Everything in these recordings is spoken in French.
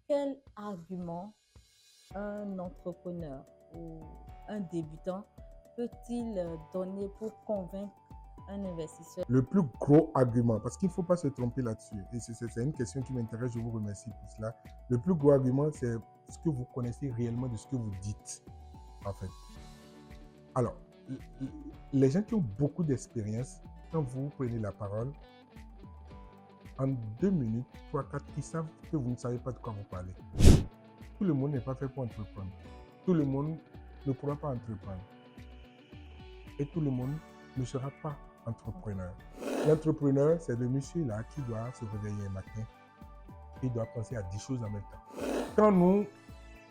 quel argument un entrepreneur ou un débutant peut-il donner pour convaincre un investisseur? Le plus gros argument, parce qu'il ne faut pas se tromper là-dessus, et c'est une question qui m'intéresse, je vous remercie pour cela. Le plus gros argument, c'est ce que vous connaissez réellement de ce que vous dites, en fait. Alors, les gens qui ont beaucoup d'expérience, quand vous prenez la parole, en 2 minutes, 3, 4, ils savent que vous ne savez pas de quoi vous parlez. Tout le monde n'est pas fait pour entreprendre. Tout le monde ne pourra pas entreprendre. Et tout le monde ne sera pas entrepreneur. L'entrepreneur, c'est le monsieur là qui doit se réveiller un matin. Il doit penser à 10 choses en même temps. Quand nous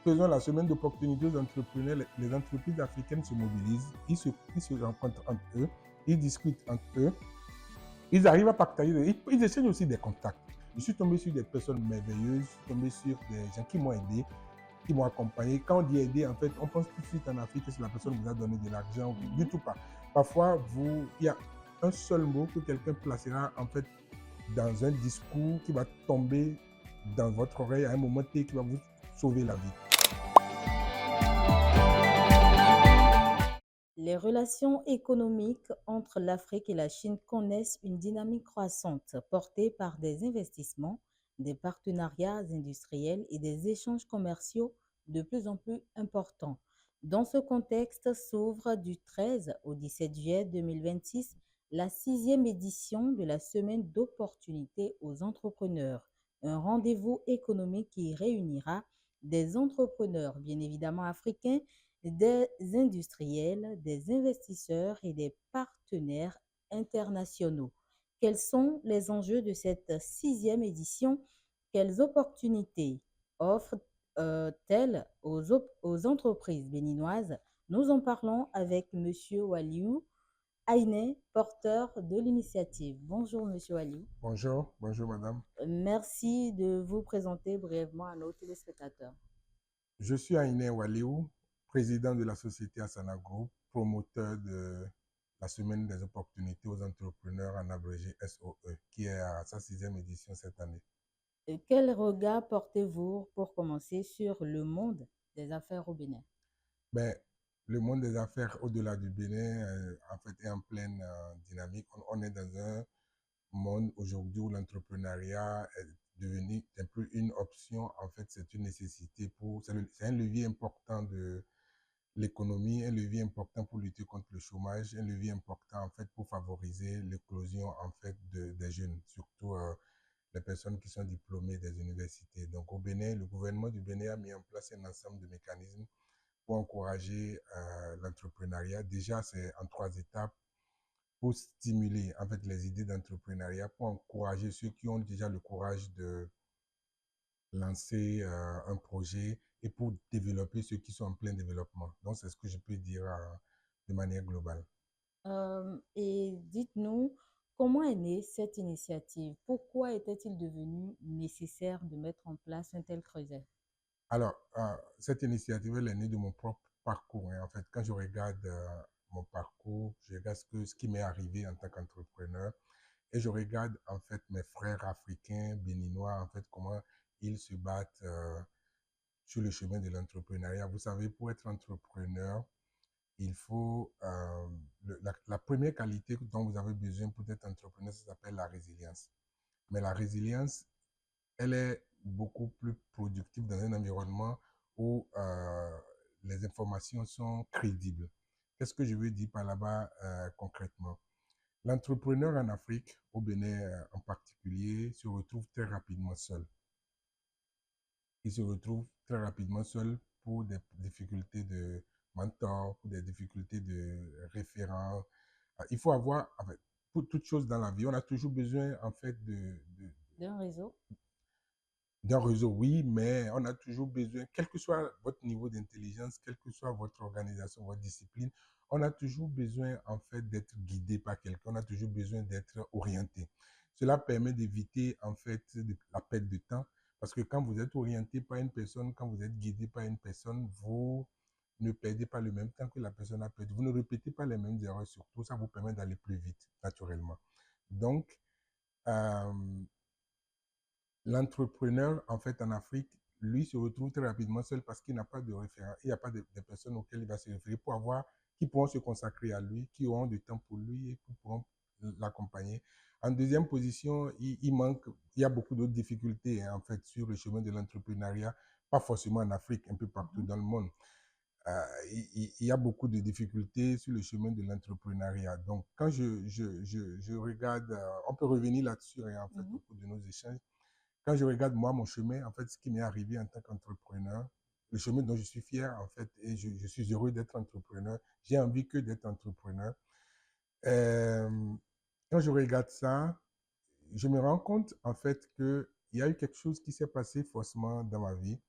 faisons la semaine d'opportunités aux entrepreneurs, les entreprises africaines se mobilisent, ils se rencontrent entre eux, ils discutent entre eux, ils arrivent à partager, ils échangent aussi des contacts. Je suis tombé sur des personnes merveilleuses, je suis tombé sur des gens qui m'ont aidé, qui m'ont accompagné. Quand on dit aider, en fait, on pense tout de suite en Afrique que si la personne vous a donné de l'argent, du tout pas. Parfois, il y a un seul mot que quelqu'un placera en fait dans un discours qui va tomber dans votre oreille à un moment T qui va vous sauver la vie. Les relations économiques entre l'Afrique et la Chine connaissent une dynamique croissante portée par des investissements, des partenariats industriels et des échanges commerciaux de plus en plus importants. Dans ce contexte s'ouvre du 13 au 17 juillet 2026 la sixième édition de la Semaine d'opportunités aux entrepreneurs, un rendez-vous économique qui réunira des entrepreneurs, bien évidemment africains, des industriels, des investisseurs et des partenaires internationaux. Quels sont les enjeux de cette sixième édition? Quelles opportunités offre-t-elle aux entreprises béninoises? Nous en parlons avec M. Waliou Aïné, porteur de l'initiative. Bonjour, M. Waliou. Bonjour, bonjour madame. Merci de vous présenter brièvement à nos téléspectateurs. Je suis Ainé Waliou, président de la société Asana Group, promoteur de la Semaine des opportunités aux entrepreneurs, en abrégé SOE, qui est à sa sixième édition cette année. Et quel regard portez-vous, pour commencer, sur le monde des affaires au Bénin? Ben, le monde des affaires au-delà du Bénin, en fait, est en pleine dynamique. On est dans un monde aujourd'hui où l'entrepreneuriat est devenu un peu une option. En fait, c'est une nécessité c'est un levier important de l'économie, un levier important pour lutter contre le chômage, un levier important en fait pour favoriser l'éclosion en fait des jeunes, surtout les personnes qui sont diplômées des universités. Donc au Bénin, le gouvernement du Bénin a mis en place un ensemble de mécanismes pour encourager l'entrepreneuriat. Déjà, c'est en 3 étapes pour stimuler en fait les idées d'entrepreneuriat, pour encourager ceux qui ont déjà le courage de lancer un projet et pour développer ceux qui sont en plein développement. Donc, c'est ce que je peux dire de manière globale. Et dites-nous, comment est née cette initiative? Pourquoi était-il devenu nécessaire de mettre en place un tel creuset? Alors, cette initiative, elle est née de mon propre parcours, hein. En fait, quand je regarde mon parcours, je regarde ce qui m'est arrivé en tant qu'entrepreneur et je regarde en fait mes frères africains, béninois, en fait, comment ils se battent sur le chemin de l'entrepreneuriat. Vous savez, pour être entrepreneur, il faut, la première qualité dont vous avez besoin pour être entrepreneur, ça s'appelle la résilience. Mais la résilience, elle est beaucoup plus productive dans un environnement où les informations sont crédibles. Qu'est-ce que je veux dire par là-bas concrètement? L'entrepreneur en Afrique, au Bénin en particulier, se retrouve très rapidement seul. Il se retrouve très rapidement seul pour des difficultés de mentor, pour des difficultés de référent. Il faut avoir, en fait, pour toute chose dans la vie, on a toujours besoin, en fait, D'un réseau? d'un réseau, oui, mais on a toujours besoin, quel que soit votre niveau d'intelligence, quelle que soit votre organisation, votre discipline, on a toujours besoin, en fait, d'être guidé par quelqu'un, on a toujours besoin d'être orienté. Cela permet d'éviter, en fait, la perte de temps, parce que quand vous êtes orienté par une personne, quand vous êtes guidé par une personne, vous ne perdez pas le même temps que la personne a perdu. Vous ne répétez pas les mêmes erreurs, surtout, ça vous permet d'aller plus vite, naturellement. Donc, euh, l'entrepreneur, en fait, en Afrique, lui se retrouve très rapidement seul parce qu'il n'a pas de référent, il n'y a pas de personnes auxquelles il va se référer pour avoir, qui pourront se consacrer à lui, qui auront du temps pour lui et qui pourront l'accompagner. En deuxième position, il manque, il y a beaucoup d'autres difficultés en fait sur le chemin de l'entrepreneuriat, pas forcément en Afrique, un peu partout Mhm. dans le monde. Il y a beaucoup de difficultés sur le chemin de l'entrepreneuriat. Donc, quand je regarde, on peut revenir là-dessus en fait Mhm. au cours de nos échanges. Quand je regarde moi mon chemin, en fait, ce qui m'est arrivé en tant qu'entrepreneur, le chemin dont je suis fier en fait, et je suis heureux d'être entrepreneur. J'ai envie que d'être entrepreneur. Euh, Quand je regarde ça, je me rends compte en fait que il y a eu quelque chose qui s'est passé forcément dans ma vie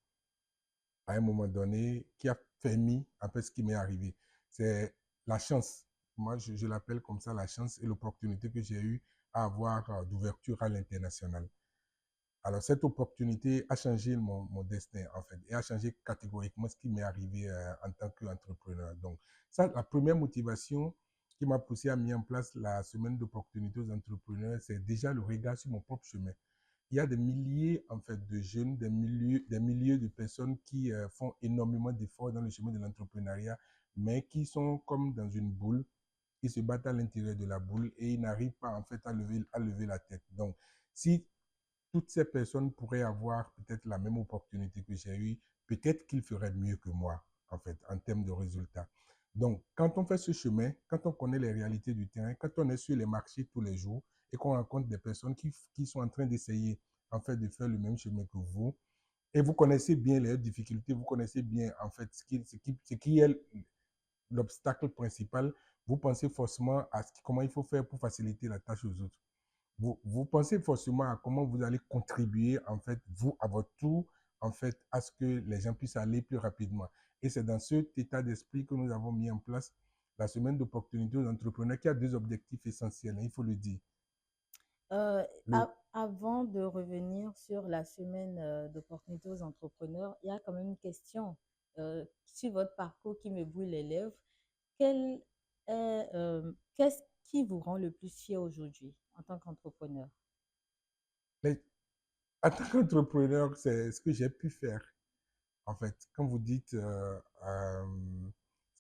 à un moment donné qui a permis en fait ce qui m'est arrivé. C'est la chance. Moi, je l'appelle comme ça la chance et l'opportunité que j'ai eue à avoir d'ouverture à l'international. Alors, cette opportunité a changé mon destin, en fait, et a changé catégoriquement ce qui m'est arrivé en tant qu'entrepreneur. Donc, ça, la première motivation qui m'a poussé à mettre en place la semaine d'opportunités aux entrepreneurs, c'est déjà le regard sur mon propre chemin. Il y a des milliers, en fait, de jeunes, des milliers de personnes qui font énormément d'efforts dans le chemin de l'entrepreneuriat, mais qui sont comme dans une boule, qui se battent à l'intérieur de la boule et ils n'arrivent pas, en fait, à lever la tête. Donc, si toutes ces personnes pourraient avoir peut-être la même opportunité que j'ai eue, peut-être qu'ils feraient mieux que moi, en fait, en termes de résultats. Donc, quand on fait ce chemin, quand on connaît les réalités du terrain, quand on est sur les marchés tous les jours et qu'on rencontre des personnes qui sont en train d'essayer, en fait, de faire le même chemin que vous, et vous connaissez bien les difficultés, vous connaissez bien, en fait, ce qui est l'obstacle principal, vous pensez forcément à comment il faut faire pour faciliter la tâche aux autres. Vous pensez forcément à comment vous allez contribuer, en fait, vous, à votre tour, en fait, à ce que les gens puissent aller plus rapidement. Et c'est dans cet état d'esprit que nous avons mis en place la semaine d'opportunités aux entrepreneurs qui a deux objectifs essentiels, hein, il faut le dire. Le, Avant de revenir sur la semaine d'opportunités aux entrepreneurs, il y a quand même une question sur votre parcours qui me brûle les lèvres. Qu'est-ce qui vous rend le plus fier aujourd'hui en tant qu'entrepreneur? les- En tant qu'entrepreneur, c'est ce que j'ai pu faire. En fait, quand vous dites ce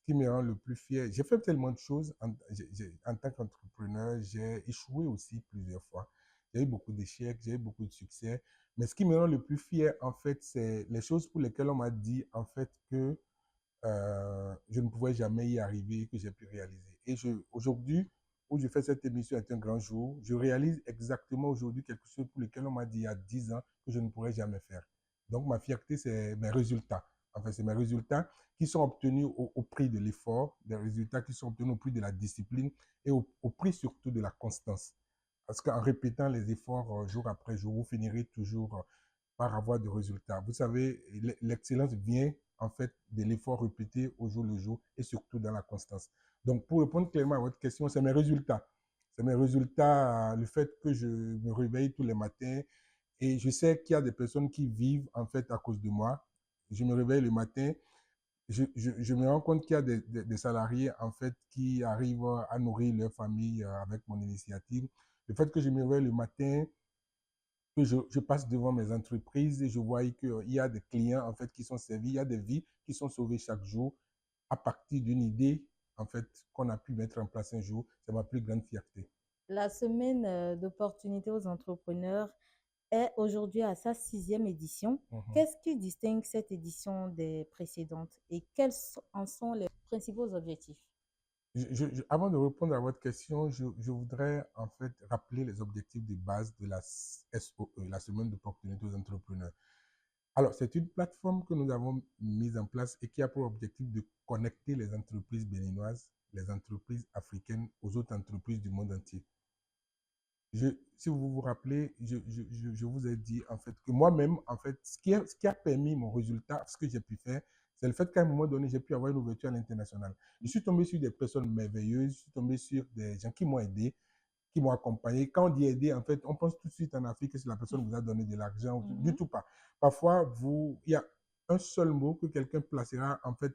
qui me rend le plus fier, j'ai fait tellement de choses en tant qu'entrepreneur, j'ai échoué aussi plusieurs fois. J'ai eu beaucoup d'échecs, j'ai eu beaucoup de succès. Mais ce qui me rend le plus fier, en fait, c'est les choses pour lesquelles on m'a dit, en fait, que je ne pouvais jamais y arriver, que j'ai pu réaliser. Et aujourd'hui, où je fais cette émission est un grand jour, je réalise exactement aujourd'hui quelque chose pour lequel on m'a dit il y a 10 ans que je ne pourrais jamais faire. Donc ma fierté, c'est mes résultats. Enfin, c'est mes résultats qui sont obtenus au prix de l'effort, des résultats qui sont obtenus au prix de la discipline et au prix surtout de la constance. Parce qu'en répétant les efforts jour après jour, vous finirez toujours par avoir des résultats. Vous savez, l'excellence vient en fait de l'effort répété au jour le jour et surtout dans la constance. Donc, pour répondre clairement à votre question, c'est mes résultats. C'est mes résultats, le fait que je me réveille tous les matins et je sais qu'il y a des personnes qui vivent en fait à cause de moi. Je me réveille le matin, je me rends compte qu'il y a des salariés en fait qui arrivent à nourrir leur famille avec mon initiative. Le fait que je me réveille le matin, que je passe devant mes entreprises et je vois qu'il y a des clients en fait qui sont servis, il y a des vies qui sont sauvées chaque jour à partir d'une idée en fait qu'on a pu mettre en place un jour. C'est ma plus grande fierté. La semaine d'opportunités aux entrepreneurs est aujourd'hui à sa sixième édition. Mhm. Qu'est-ce qui distingue cette édition des précédentes et quels en sont les principaux objectifs? Avant de répondre à votre question, je voudrais en fait rappeler les objectifs de base de la SOE, la Semaine d'opportunités aux entrepreneurs. Alors, c'est une plateforme que nous avons mise en place et qui a pour objectif de connecter les entreprises béninoises, les entreprises africaines aux autres entreprises du monde entier. Si vous vous rappelez, je vous ai dit en fait que moi-même, en fait, ce qui a permis mon résultat, ce que j'ai pu faire, c'est le fait qu'à un moment donné, j'ai pu avoir une ouverture à l'international. Je suis tombé sur des personnes merveilleuses, je suis tombé sur des gens qui m'ont aidé, qui m'ont accompagné. Quand on dit aider, en fait, on pense tout de suite en Afrique que si la personne vous a donné de l'argent, du Mhm. tout pas. Parfois, il y a un seul mot que quelqu'un placera en fait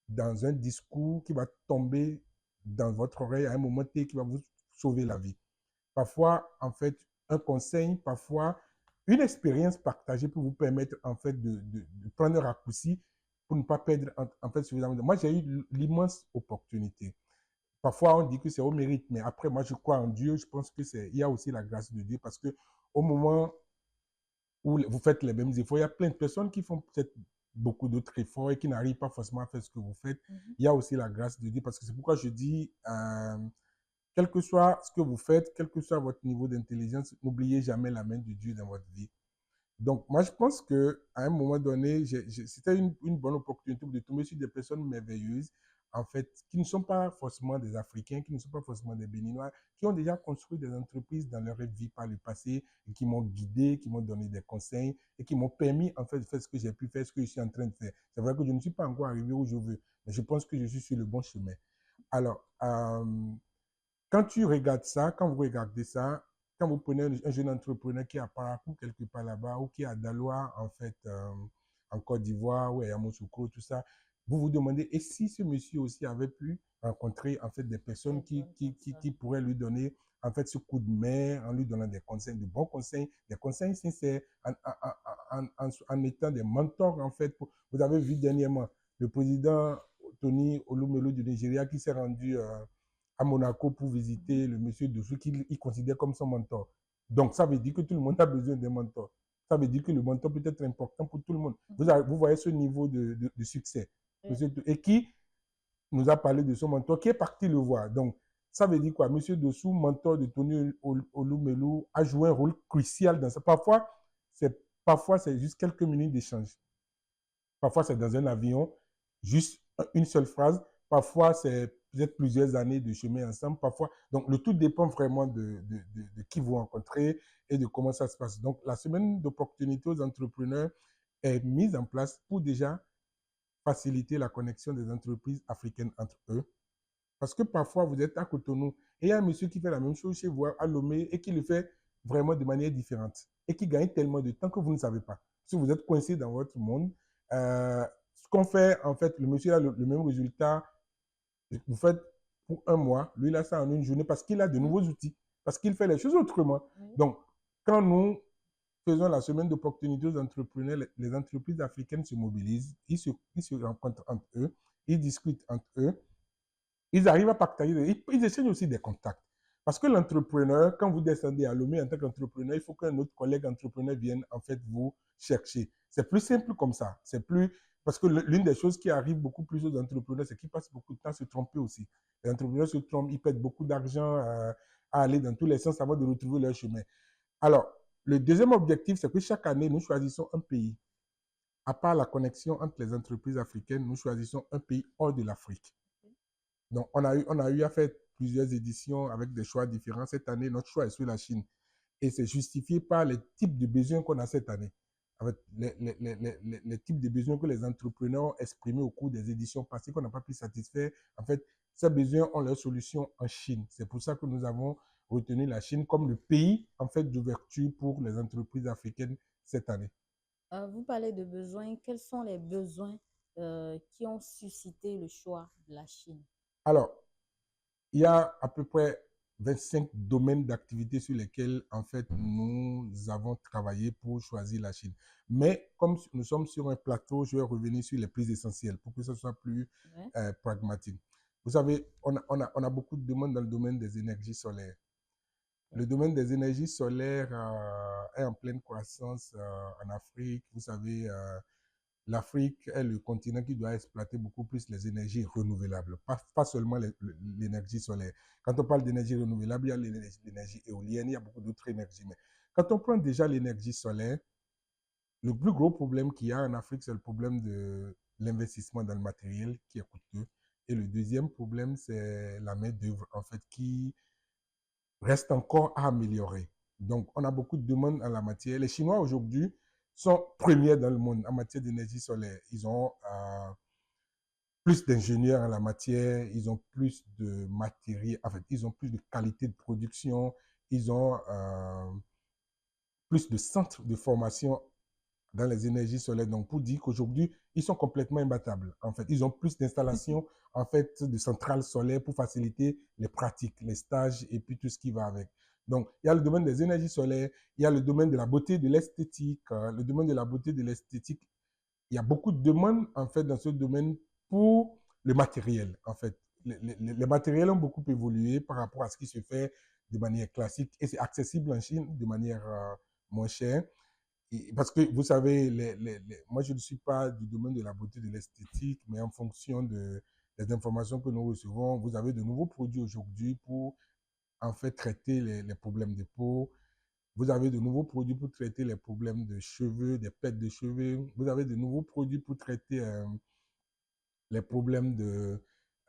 dans un discours qui va tomber dans votre oreille à un moment T qui va vous sauver la vie. Parfois, en fait, un conseil, parfois une expérience partagée pour vous permettre en fait de prendre un raccourci pour ne pas perdre en fait suffisamment de... Moi, j'ai eu l'immense opportunité. Parfois, on dit que c'est au mérite, mais après, moi, je crois en Dieu. Je pense que il y a aussi la grâce de Dieu parce que au moment où vous faites les mêmes efforts, il y a plein de personnes qui font peut-être beaucoup d'autres efforts et qui n'arrivent pas forcément à faire ce que vous faites. Mhm. Il y a aussi la grâce de Dieu parce que c'est pourquoi je dis, quel que soit ce que vous faites, quel que soit votre niveau d'intelligence, n'oubliez jamais la main de Dieu dans votre vie. Donc, moi, je pense que à un moment donné, c'était une bonne opportunité de tomber sur des personnes merveilleuses, en fait, qui ne sont pas forcément des Africains, qui ne sont pas forcément des Béninois, qui ont déjà construit des entreprises dans leur vie par le passé, et qui m'ont guidé, qui m'ont donné des conseils et qui m'ont permis, en fait, de faire ce que j'ai pu faire, ce que je suis en train de faire. C'est vrai que je ne suis pas encore arrivé où je veux, mais je pense que je suis sur le bon chemin. Alors, quand tu regardes ça, quand vous regardez ça, quand vous prenez un jeune entrepreneur qui est à Parakou, quelque part là-bas, ou qui est à Daloa, en fait, en Côte d'Ivoire, ou à Yamoussoukro, tout ça, vous vous demandez, et si ce monsieur aussi avait pu rencontrer, en fait, des personnes qui pourraient lui donner, en fait, ce coup de main, en lui donnant des conseils, de bons conseils, des conseils sincères, en étant des mentors, en fait. Vous avez vu dernièrement le président Tony Olumelu du Nigeria qui s'est rendu à Monaco pour visiter le monsieur Dessous qu'il considère comme son mentor. Donc, ça veut dire que tout le monde a besoin d'un mentor. Ça veut dire que le mentor peut être important pour tout le monde. Vous voyez ce niveau de succès. Monsieur, et qui nous a parlé de son mentor, qui est parti le voir. Donc, ça veut dire quoi? Monsieur Dessous, mentor de Tony Olumelu, a joué un rôle crucial dans ça. Parfois, c'est juste quelques minutes d'échange. Parfois, c'est dans un avion, juste une seule phrase. Parfois, c'est peut-être plusieurs années de chemin ensemble. Parfois, donc le tout dépend vraiment de qui vous rencontrez et de comment ça se passe. Donc, la semaine d'opportunités aux entrepreneurs est mise en place pour déjà faciliter la connexion des entreprises africaines entre eux. Parce que parfois, vous êtes à Cotonou et il y a un monsieur qui fait la même chose chez vous à Lomé et qui le fait vraiment de manière différente et qui gagne tellement de temps que vous ne savez pas. Si vous êtes coincé dans votre monde, ce qu'on fait, en fait, le monsieur a le même résultat. Vous faites pour un mois, lui, il a ça en une journée parce qu'il a de nouveaux outils, parce qu'il fait les choses autrement. Oui. Donc, quand nous faisons la semaine d'opportunités aux entrepreneurs, les entreprises africaines se mobilisent, ils se rencontrent entre eux, ils discutent entre eux, ils arrivent à partager, ils échangent aussi des contacts. Parce que l'entrepreneur, quand vous descendez à Lomé en tant qu'entrepreneur, il faut qu'un autre collègue entrepreneur vienne en fait vous chercher. C'est plus simple comme ça. C'est plus parce que l'une des choses qui arrive beaucoup plus aux entrepreneurs, c'est qu'ils passent beaucoup de temps à se tromper aussi. Les entrepreneurs se trompent, ils perdent beaucoup d'argent à aller dans tous les sens avant de retrouver leur chemin. Alors, le deuxième objectif, c'est que chaque année, nous choisissons un pays. À part la connexion entre les entreprises africaines, nous choisissons un pays hors de l'Afrique. Donc, on a eu à faire plusieurs éditions avec des choix différents. Cette année, notre choix est sur la Chine. Et c'est justifié par les types de besoins qu'on a cette année. Avec les types de besoins que les entrepreneurs ont exprimés au cours des éditions passées qu'on n'a pas pu satisfaire. En fait, ces besoins ont leur solution en Chine. C'est pour ça que nous avons retenu la Chine comme le pays, en fait, d'ouverture pour les entreprises africaines cette année. Vous parlez de besoins. Quels sont les besoins qui ont suscité le choix de la Chine? Alors, il y a à peu près 25 domaines d'activité sur lesquels, en fait, nous avons travaillé pour choisir la Chine. Mais comme nous sommes sur un plateau, je vais revenir sur les plus essentiels pour que ce soit plus Ouais. pragmatique. Vous savez, on a beaucoup de demandes dans le domaine des énergies solaires. Le Ok. domaine des énergies solaires est en pleine croissance en Afrique. Vous savez, l'Afrique est le continent qui doit exploiter beaucoup plus les énergies renouvelables, pas seulement l'énergie solaire. Quand on parle d'énergie renouvelable, il y a l'énergie éolienne, il y a beaucoup d'autres énergies. Mais quand on prend déjà l'énergie solaire, le plus gros problème qu'il y a en Afrique, c'est le problème de l'investissement dans le matériel qui est coûteux. Et le deuxième problème, c'est la main-d'œuvre, en fait, qui reste encore à améliorer. Donc, on a beaucoup de demandes en la matière. Les Chinois, aujourd'hui, sont premiers dans le monde en matière d'énergie solaire. Ils ont plus d'ingénieurs en la matière, ils ont plus de matériel, en fait, ils ont plus de qualité de production, ils ont plus de centres de formation dans les énergies solaires. Donc, pour dire qu'aujourd'hui, ils sont complètement imbattables. En fait, ils ont plus d'installations, en fait, de centrales solaires pour faciliter les pratiques, les stages et puis tout ce qui va avec. Donc, il y a le domaine des énergies solaires, il y a le domaine de la beauté, de l'esthétique. Le domaine de la beauté, de l'esthétique, il y a beaucoup de demandes, en fait, dans ce domaine pour le matériel, en fait. Les matériels ont beaucoup évolué par rapport à ce qui se fait de manière classique et c'est accessible en Chine de manière moins chère. Et parce que vous savez, moi je ne suis pas du domaine de la beauté, de l'esthétique, mais en fonction des informations que nous recevons, vous avez de nouveaux produits aujourd'hui pour en fait traiter les problèmes de peau. Vous avez de nouveaux produits pour traiter les problèmes de cheveux, des pertes de cheveux. Vous avez de nouveaux produits pour traiter les problèmes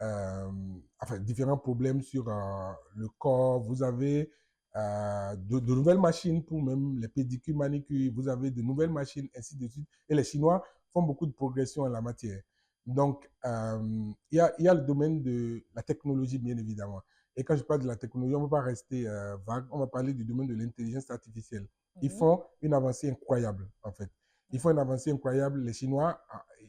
euh, enfin, différents problèmes sur le corps. Vous avez de nouvelles machines pour même les pédicures, manicures. Vous avez de nouvelles machines, ainsi de suite. Et les Chinois font beaucoup de progression en la matière. Donc, il y a le domaine de la technologie, bien évidemment. Et quand je parle de la technologie, on ne va pas rester vague. On va parler du domaine de l'intelligence artificielle. Ils Oui. font une avancée incroyable, en fait. Ils font une avancée incroyable. Les Chinois,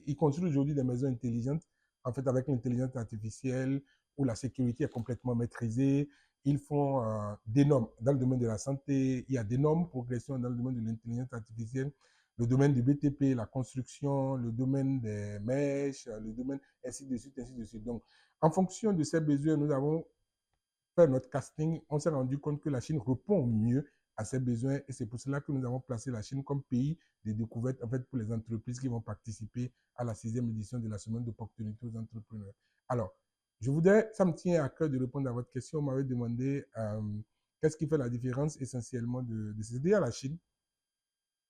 ils construisent aujourd'hui des maisons intelligentes, en fait, avec l'intelligence artificielle, où la sécurité est complètement maîtrisée. Ils font des normes dans le domaine de la santé. Il y a d'énormes progressions dans le domaine de l'intelligence artificielle, le domaine du BTP, la construction, le domaine des mèches, le domaine, ainsi de suite, ainsi de suite. Donc, en fonction de ces besoins, nous avons fait notre casting. On s'est rendu compte que la Chine répond mieux à ses besoins et c'est pour cela que nous avons placé la Chine comme pays de découverte en fait pour les entreprises qui vont participer à la 6e édition de la semaine d'opportunités aux entrepreneurs. Alors, je voudrais, ça me tient à cœur de répondre à votre question. On m'avait demandé qu'est-ce qui fait la différence essentiellement de c'est-à-dire la Chine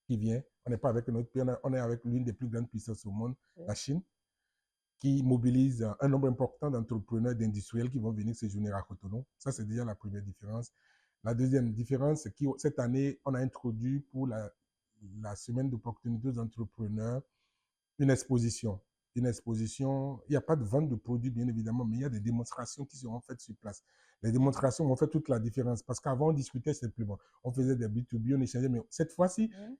qui vient. On n'est pas avec notre pays, on est avec l'une des plus grandes puissances au monde, la Oui. Chine, qui mobilise un nombre important d'entrepreneurs, d'industriels qui vont venir séjourner à Cotonou. Ça, c'est déjà la première différence. La deuxième différence, c'est que cette année, on a introduit pour la semaine d'opportunités aux entrepreneurs une exposition. Une exposition, il n'y a pas de vente de produits, bien évidemment, mais il y a des démonstrations qui seront faites sur place. Les démonstrations vont faire toute la différence parce qu'avant, on discutait simplement. On faisait des B2B, on échangeait, mais cette fois-ci, Oui.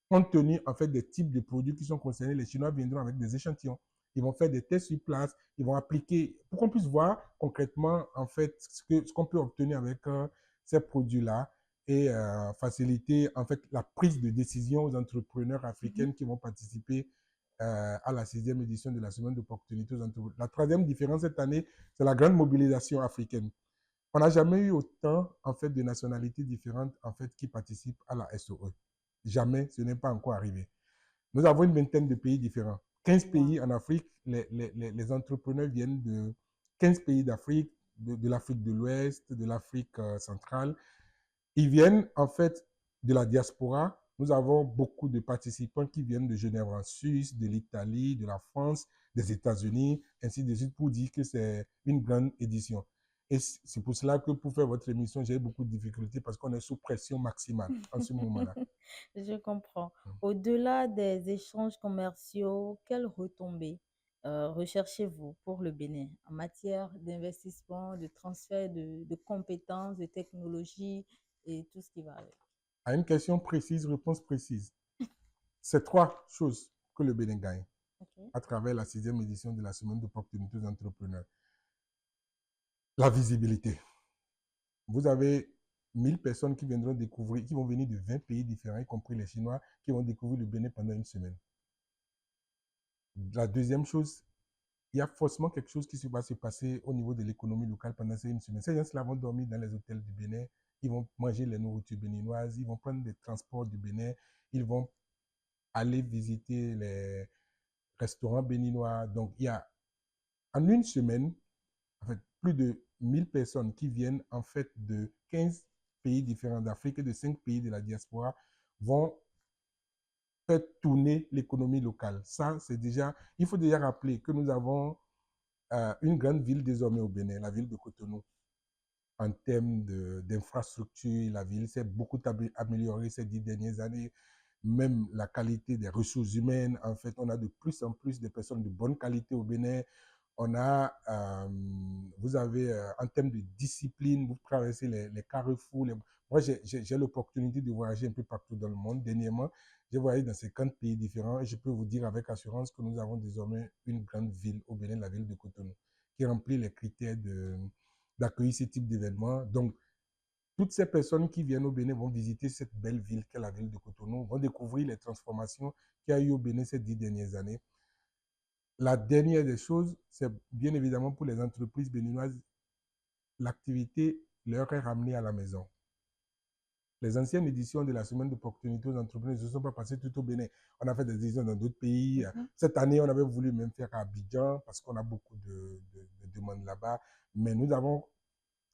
compte tenu en fait des types de produits qui sont concernés, les Chinois viendront avec des échantillons. Ils vont faire des tests sur place, ils vont appliquer pour qu'on puisse voir concrètement en fait ce qu'on peut obtenir avec ces produits-là et faciliter en fait la prise de décision aux entrepreneurs Mhm. africains qui vont participer à la 6e édition de la semaine d'opportunités aux entrepreneurs. La troisième différence cette année, c'est la grande mobilisation africaine. On n'a jamais eu autant en fait de nationalités différentes en fait qui participent à la SOE. Jamais, ce n'est pas encore arrivé. Nous avons une vingtaine de pays différents. 15 Wow. pays en Afrique, les entrepreneurs viennent de 15 pays d'Afrique, de l'Afrique de l'Ouest, de l'Afrique centrale. Ils viennent en fait de la diaspora. Nous avons beaucoup de participants qui viennent de Genève en Suisse, de l'Italie, de la France, des États-Unis, ainsi de suite, pour dire que c'est une grande édition. Et c'est pour cela que pour faire votre émission, j'ai eu beaucoup de difficultés parce qu'on est sous pression maximale en ce moment-là. Je comprends. Au-delà des échanges commerciaux, quelles retombées recherchez-vous pour le Bénin en matière d'investissement, de transfert de compétences, de technologies et tout ce qui va avec? À une question précise, réponse précise. C'est trois choses que le Bénin gagne Ok. à travers la 6e édition de la semaine d'opportunités aux entrepreneurs. La visibilité. Vous avez 1000 personnes qui viendront découvrir, qui vont venir de 20 pays différents, y compris les Chinois, qui vont découvrir le Bénin pendant une semaine. La deuxième chose, il y a forcément quelque chose qui va se passer au niveau de l'économie locale pendant ces une semaine. Ces gens-là vont dormir dans les hôtels du Bénin, ils vont manger les nourritures béninoises, ils vont prendre des transports du Bénin, ils vont aller visiter les restaurants béninois. Donc, il y a en une semaine, en fait, plus de 1000 personnes qui viennent en fait de 15 pays différents d'Afrique et de 5 pays de la diaspora vont faire tourner l'économie locale. Ça, c'est déjà, il faut déjà rappeler que nous avons une grande ville désormais au Bénin, la ville de Cotonou. En termes d'infrastructure, la ville s'est beaucoup améliorée ces 10 dernières années. Même la qualité des ressources humaines, en fait, on a de plus en plus de personnes de bonne qualité au Bénin. On a, vous avez, en termes de discipline, vous traversez les carrefours. Moi, j'ai l'opportunité de voyager un peu partout dans le monde. Dernièrement, j'ai voyagé dans 50 pays différents et je peux vous dire avec assurance que nous avons désormais une grande ville au Bénin, la ville de Cotonou, qui remplit les critères d'accueillir ce type d'événements. Donc, Toutes ces personnes qui viennent au Bénin vont visiter cette belle ville qu'est la ville de Cotonou, vont découvrir les transformations qu'il y a eu au Bénin ces 10 dernières années. La dernière des choses, c'est bien évidemment pour les entreprises béninoises, l'activité leur est ramenée à la maison. Les anciennes éditions de la semaine d'opportunité aux entreprises ne se sont pas passées tout au Bénin. On a fait des éditions dans d'autres pays. Mhm. Cette année, on avait voulu même faire à Abidjan parce qu'on a beaucoup de demandes là-bas. Mais nous avons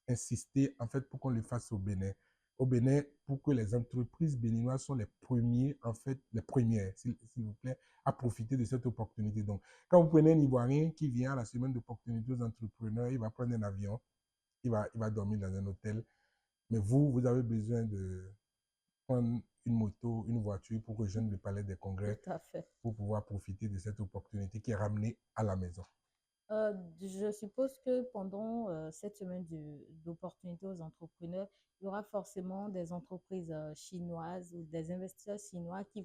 insisté en fait pour qu'on le fasse au Bénin. Au Bénin, pour que les entreprises béninoises sont les premiers, en fait, les premières, s'il vous plaît, à profiter de cette opportunité. Donc, quand vous prenez un Ivoirien qui vient à la semaine d'opportunité aux entrepreneurs, il va prendre un avion, il va dormir dans un hôtel. Mais vous avez besoin de prendre une moto, une voiture pour rejoindre le palais des Tout congrès à fait. pour pouvoir profiter de cette opportunité qui est ramenée à la maison. Je suppose que pendant cette semaine d'opportunités aux entrepreneurs, il y aura forcément des entreprises chinoises ou des investisseurs chinois qui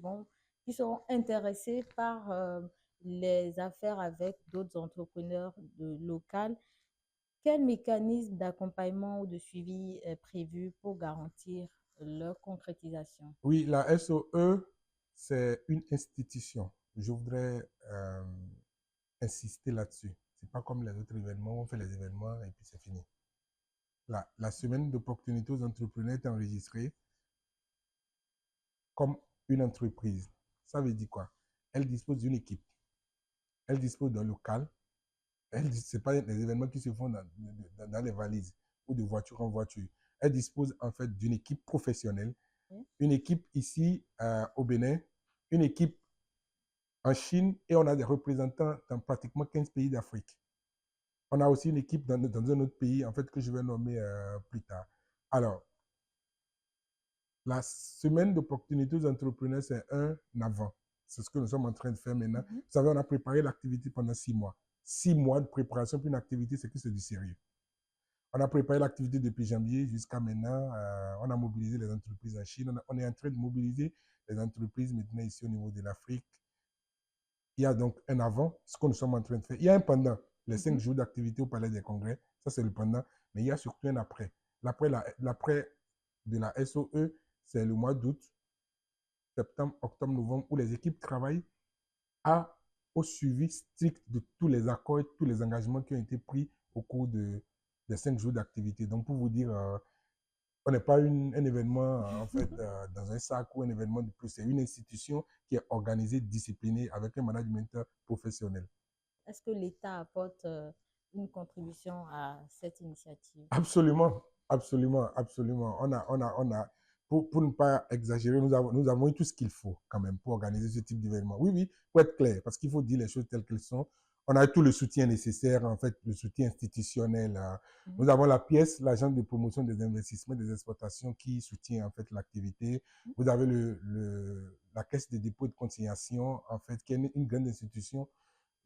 seront intéressés par les affaires avec d'autres entrepreneurs locaux. Quel mécanisme d'accompagnement ou de suivi est prévu pour garantir leur concrétisation? Oui, la SOE, c'est une institution. Je voudrais insister là-dessus. C'est pas comme les autres événements, on fait les événements et puis c'est fini. La semaine d'opportunités aux entrepreneurs est enregistrée comme une entreprise. Ça veut dire quoi? Elle dispose d'une équipe, elle dispose d'un local, ce n'est pas des événements qui se font dans les valises ou de voiture en voiture. Elle dispose en fait d'une équipe professionnelle, Oui. une équipe ici au Bénin, une équipe en Chine et on a des représentants dans pratiquement 15 pays d'Afrique. On a aussi une équipe dans un autre pays en fait que je vais nommer plus tard. Alors, la semaine d'opportunités aux entrepreneurs, c'est un avant. C'est ce que nous sommes en train de faire maintenant. Mhm. Vous savez, on a préparé l'activité pendant 6 mois. 6 mois de préparation pour une activité, c'est que c'est du sérieux. On a préparé l'activité depuis janvier jusqu'à maintenant. On a mobilisé les entreprises en Chine. On est en train de mobiliser les entreprises maintenant ici au niveau de l'Afrique. Il y a donc un avant, ce que nous sommes en train de faire. Il y a un pendant, les 5 jours d'activité au Palais des Congrès. Ça, c'est le pendant. Mais il y a surtout un après. L'après de la SOE, c'est le mois d'août, septembre, octobre, novembre, où les équipes travaillent à, au suivi strict de tous les accords et tous les engagements qui ont été pris au cours des 5 jours d'activité. Donc, pour vous dire, on n'est pas un événement, en fait, Mhm. dans un sac ou un événement de plus. C'est une institution qui est organisée, disciplinée, avec un management professionnel. Est-ce que l'État apporte une contribution à cette initiative? Absolument, absolument, absolument. Pour ne pas exagérer, nous avons eu tout ce qu'il faut quand même pour organiser ce type d'événement. Oui, oui, pour être clair, parce qu'il faut dire les choses telles qu'elles sont. On a eu tout le soutien nécessaire, en fait, le soutien institutionnel. Mhm. Nous avons la pièce, l'agence de promotion des investissements, des exploitations qui soutient en fait l'activité. Vous avez la caisse de dépôt et de consignation, en fait, qui est une grande institution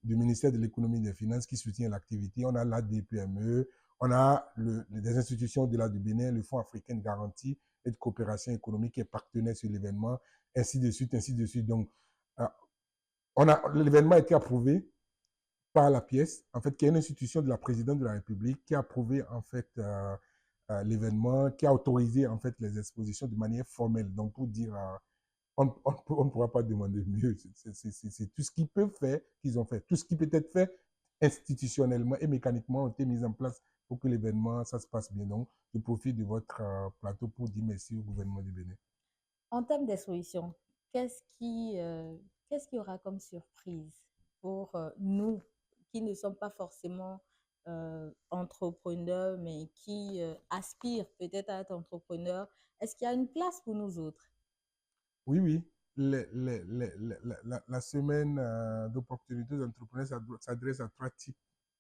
du ministère de l'économie et des finances qui soutient l'activité. On a l'ADPME, on a des institutions au-delà du Bénin, le Fonds africain de garantie et de coopération économique qui est partenaire sur l'événement, ainsi de suite, ainsi de suite. Donc, euh, l'événement a été approuvé par la pièce, en fait, qui est une institution de la présidente de la République qui a approuvé, en fait, l'événement, qui a autorisé, en fait, les expositions de manière formelle. Donc, pour dire, on ne pourra pas demander mieux. C'est tout ce qu'ils peuvent faire qu'ils ont fait. Tout ce qui peut être fait institutionnellement et mécaniquement a été mis en place pour que l'événement, ça se passe bien. Donc, je profite de votre plateau pour dire merci au gouvernement du Bénin. En termes d'exposition, qu'est-ce qu'il y aura comme surprise pour nous qui ne sommes pas forcément entrepreneurs, mais qui aspirent peut-être à être entrepreneurs? Est-ce qu'il y a une place pour nous autres? Oui, oui. La semaine d'opportunités d'entrepreneurs s'adresse à 3 types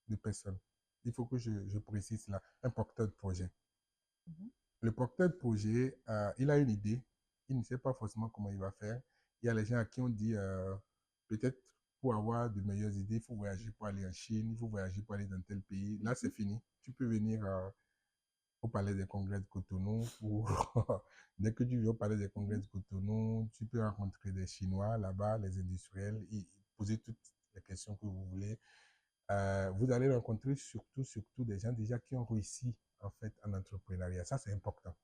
de personnes. Il faut que je précise cela. Un porteur de projet. Mhm. Le porteur de projet, il a une idée, il ne sait pas forcément comment il va faire. Il y a les gens à qui on dit, peut-être pour avoir de meilleures idées, il faut voyager pour aller en Chine, il faut voyager pour aller dans tel pays. Là, c'est Mhm. fini. Tu peux venir au Palais des Congrès de Cotonou pour... Dès que tu viens au Palais des Congrès Mhm. de Cotonou, tu peux rencontrer des Chinois là-bas, les industriels, et poser toutes les questions que vous voulez. Vous allez rencontrer surtout des gens déjà qui ont réussi en fait en entrepreneuriat. Ça, c'est important.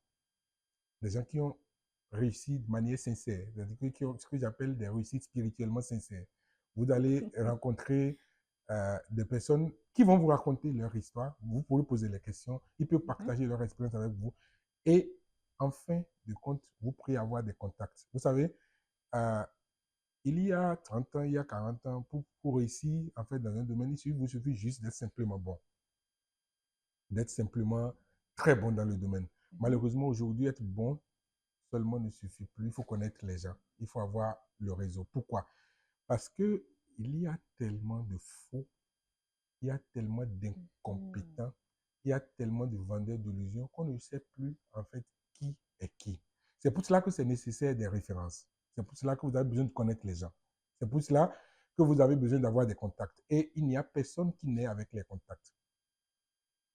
des gens qui ont réussi de manière sincère, c'est-à-dire qui ont ce que j'appelle des réussites spirituellement sincères. Vous allez rencontrer des personnes qui vont vous raconter leur histoire, vous pourrez poser les questions, ils peuvent Mhm. partager leur expérience avec vous. Et en fin de compte, vous pourrez avoir des contacts. Vous savez, euh, il y a 30 ans, il y a 40 ans, pour réussir en fait, dans un domaine, il vous suffit juste d'être simplement bon, d'être simplement très bon dans le domaine. Mhm. Malheureusement, aujourd'hui, être bon seulement ne suffit plus. Il faut connaître les gens. Il faut avoir le réseau. Pourquoi? Parce que il y a tellement de faux, il y a tellement Mhm. d'incompétents, il y a tellement de vendeurs d'illusions qu'on ne sait plus en fait qui est qui. C'est pour cela que c'est nécessaire des références. C'est pour cela que vous avez besoin de connaître les gens. C'est pour cela que vous avez besoin d'avoir des contacts. Et il n'y a personne qui naît avec les contacts.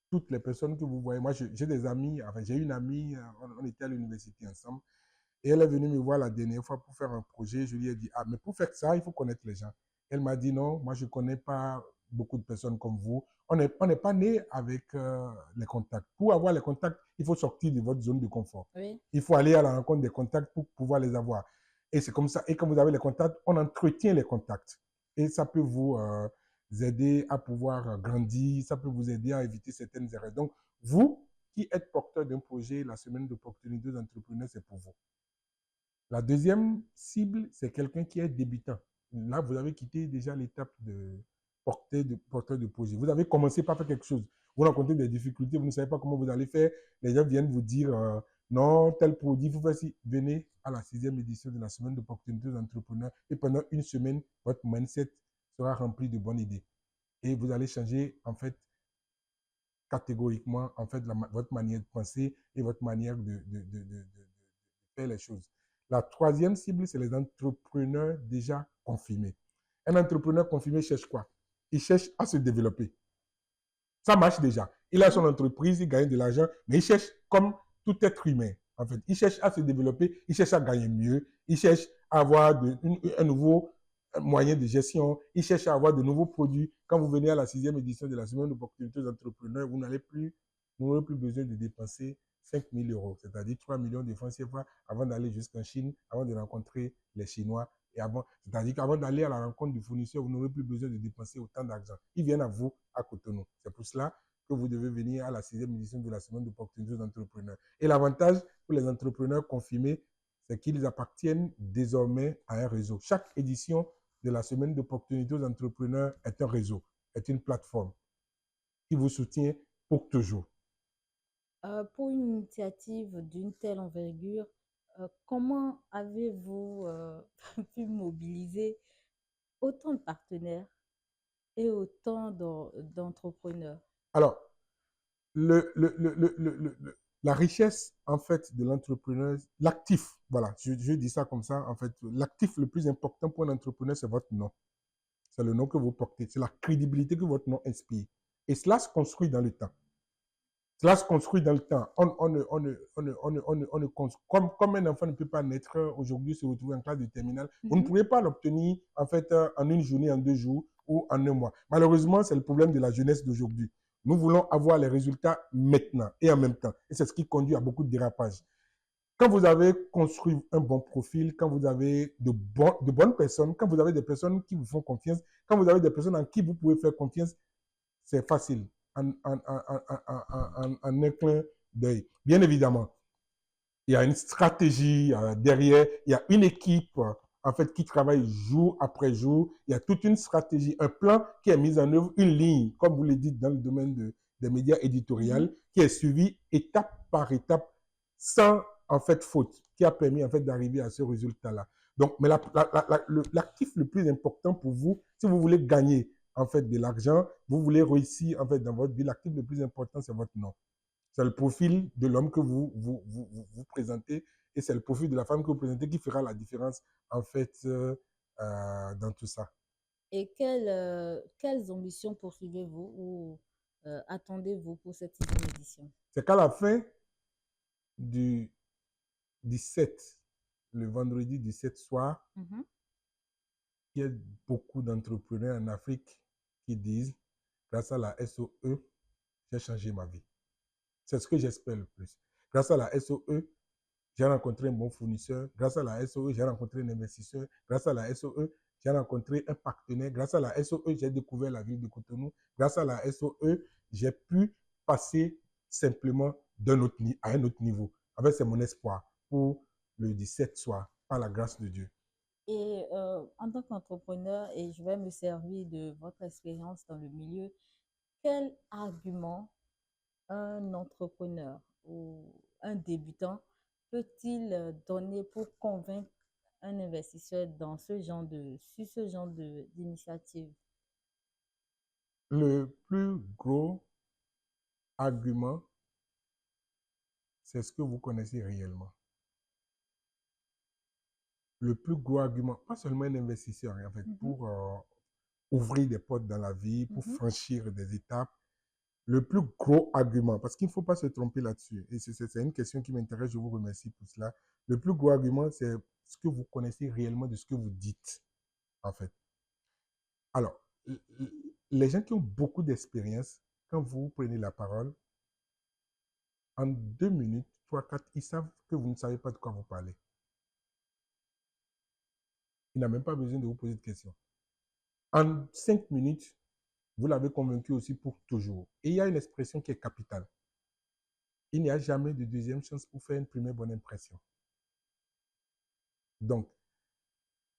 Toutes les personnes que vous voyez, moi j'ai des amis, enfin j'ai une amie, on était à l'université ensemble, et elle est venue me voir la dernière fois pour faire un projet. Je lui ai dit, ah, mais pour faire ça, il faut connaître les gens. Elle m'a dit, non, moi, je ne connais pas beaucoup de personnes comme vous. On n'est pas né avec les contacts. Pour avoir les contacts, il faut sortir de votre zone de confort. Oui. Il faut aller à la rencontre des contacts pour pouvoir les avoir. Et c'est comme ça. Et quand vous avez les contacts, on entretient les contacts. Et ça peut vous aider à pouvoir grandir, ça peut vous aider à éviter certaines erreurs. Donc, vous qui êtes porteur d'un projet, la semaine d'opportunités d'entrepreneurs, c'est pour vous. La deuxième cible, c'est quelqu'un qui est débutant. Là, vous avez quitté déjà l'étape de porteur de projet. Vous avez commencé par faire quelque chose. Vous rencontrez des difficultés, vous ne savez pas comment vous allez faire. Les gens viennent vous dire non, tel produit, vous faites ci. Venez à la 6e édition de la semaine d'opportunités d'entrepreneurs et pendant une semaine, votre mindset sera rempli de bonnes idées. Et vous allez changer, en fait, catégoriquement, en fait, votre manière de penser et votre manière de faire les choses. La troisième cible, c'est les entrepreneurs déjà confirmés. Un entrepreneur confirmé cherche quoi? Il cherche à se développer. Ça marche déjà. Il a son Mhm. entreprise, il gagne de l'argent, mais il cherche comme tout être humain. En fait, il cherche à se développer, il cherche à gagner mieux, il cherche à avoir un nouveau moyen de gestion, il cherche à avoir de nouveaux produits. Quand vous venez à la 6e édition de la semaine d'opportunités d'entrepreneurs, vous n'aurez plus besoin de dépenser 5 000 euros, c'est-à-dire 3 millions de francs CFA avant d'aller jusqu'en Chine, avant de rencontrer les Chinois. Et avant, c'est-à-dire qu'avant d'aller à la rencontre du fournisseur, vous n'aurez plus besoin de dépenser autant d'argent. Ils viennent à vous à Cotonou. C'est pour cela que vous devez venir à la 6e édition de la semaine d'opportunités d'entrepreneurs. Et l'avantage pour les entrepreneurs confirmés, c'est qu'ils appartiennent désormais à un réseau. Chaque édition de la semaine d'opportunités aux entrepreneurs est un réseau, est une plateforme qui vous soutient pour toujours. Pour une initiative d'une telle envergure, comment avez-vous pu mobiliser autant de partenaires et autant d'entrepreneurs? Alors, la richesse, en fait, de l'entrepreneur, l'actif, voilà, je dis ça comme ça, en fait, l'actif le plus important pour un entrepreneur, c'est votre nom. C'est le nom que vous portez, c'est la crédibilité que votre nom inspire. Et cela se construit dans le temps. Cela se construit dans le temps. Comme un enfant ne peut pas naître aujourd'hui, se retrouver en classe de terminale, vous ne Mhm. pourrez pas l'obtenir en fait en une journée, en 2 jours ou en un mois. Malheureusement, c'est le problème de la jeunesse d'aujourd'hui. Nous voulons avoir les résultats maintenant et en même temps. Et c'est ce qui conduit à beaucoup de dérapages. Quand vous avez construit un bon profil, quand vous avez de bonnes personnes, quand vous avez des personnes qui vous font confiance, quand vous avez des personnes en qui vous pouvez faire confiance, c'est facile, en un clin d'œil. Bien évidemment, il y a une stratégie derrière, il y a une équipe en fait qui travaille jour après jour, il y a toute une stratégie, un plan qui est mis en œuvre, une ligne, comme vous le dites dans le domaine des médias éditoriaux, Mhm. qui est suivie étape par étape sans en fait faute, qui a permis en fait d'arriver à ce résultat-là. Donc, mais l'actif le plus important pour vous, si vous voulez gagner en fait de l'argent, vous voulez réussir en fait dans votre vie, l'actif le plus important, c'est votre nom. C'est le profil de l'homme que vous présentez et c'est le profil de la femme que vous présentez qui fera la différence en fait dans tout ça. Et quelles ambitions poursuivez-vous ou attendez-vous pour cette sixième édition? C'est qu'à la fin du 17, le vendredi 17 soir, Mhm. il y a beaucoup d'entrepreneurs en Afrique qui disent, grâce à la SOE, j'ai changé ma vie. C'est ce que j'espère le plus. Grâce à la SOE, j'ai rencontré un bon fournisseur. Grâce à la SOE, j'ai rencontré un investisseur. Grâce à la SOE, j'ai rencontré un partenaire. Grâce à la SOE, j'ai découvert la ville de Cotonou. Grâce à la SOE, j'ai pu passer simplement à un autre niveau. En fait, c'est mon espoir pour le 17 soir, par la grâce de Dieu. Et en tant qu'entrepreneur, et je vais me servir de votre expérience dans le milieu, quel argument un entrepreneur ou un débutant peut-il donner pour convaincre un investisseur dans sur ce genre d'initiative? Le plus gros argument, c'est ce que vous connaissez réellement. Le plus gros argument, pas seulement un investisseur, en fait, pour ouvrir des portes dans la vie, pour franchir des étapes, le plus gros argument, parce qu'il ne faut pas se tromper là-dessus, et c'est une question qui m'intéresse, je vous remercie pour cela. Le plus gros argument, c'est ce que vous connaissez réellement de ce que vous dites, en fait. Alors, les gens qui ont beaucoup d'expérience, quand vous prenez la parole, en 2 minutes, 3, 4, ils savent que vous ne savez pas de quoi vous parlez. Il n'a même pas besoin de vous poser de questions. En 5 minutes, vous l'avez convaincu aussi pour toujours. Et il y a une expression qui est capitale. Il n'y a jamais de deuxième chance pour faire une première bonne impression. Donc,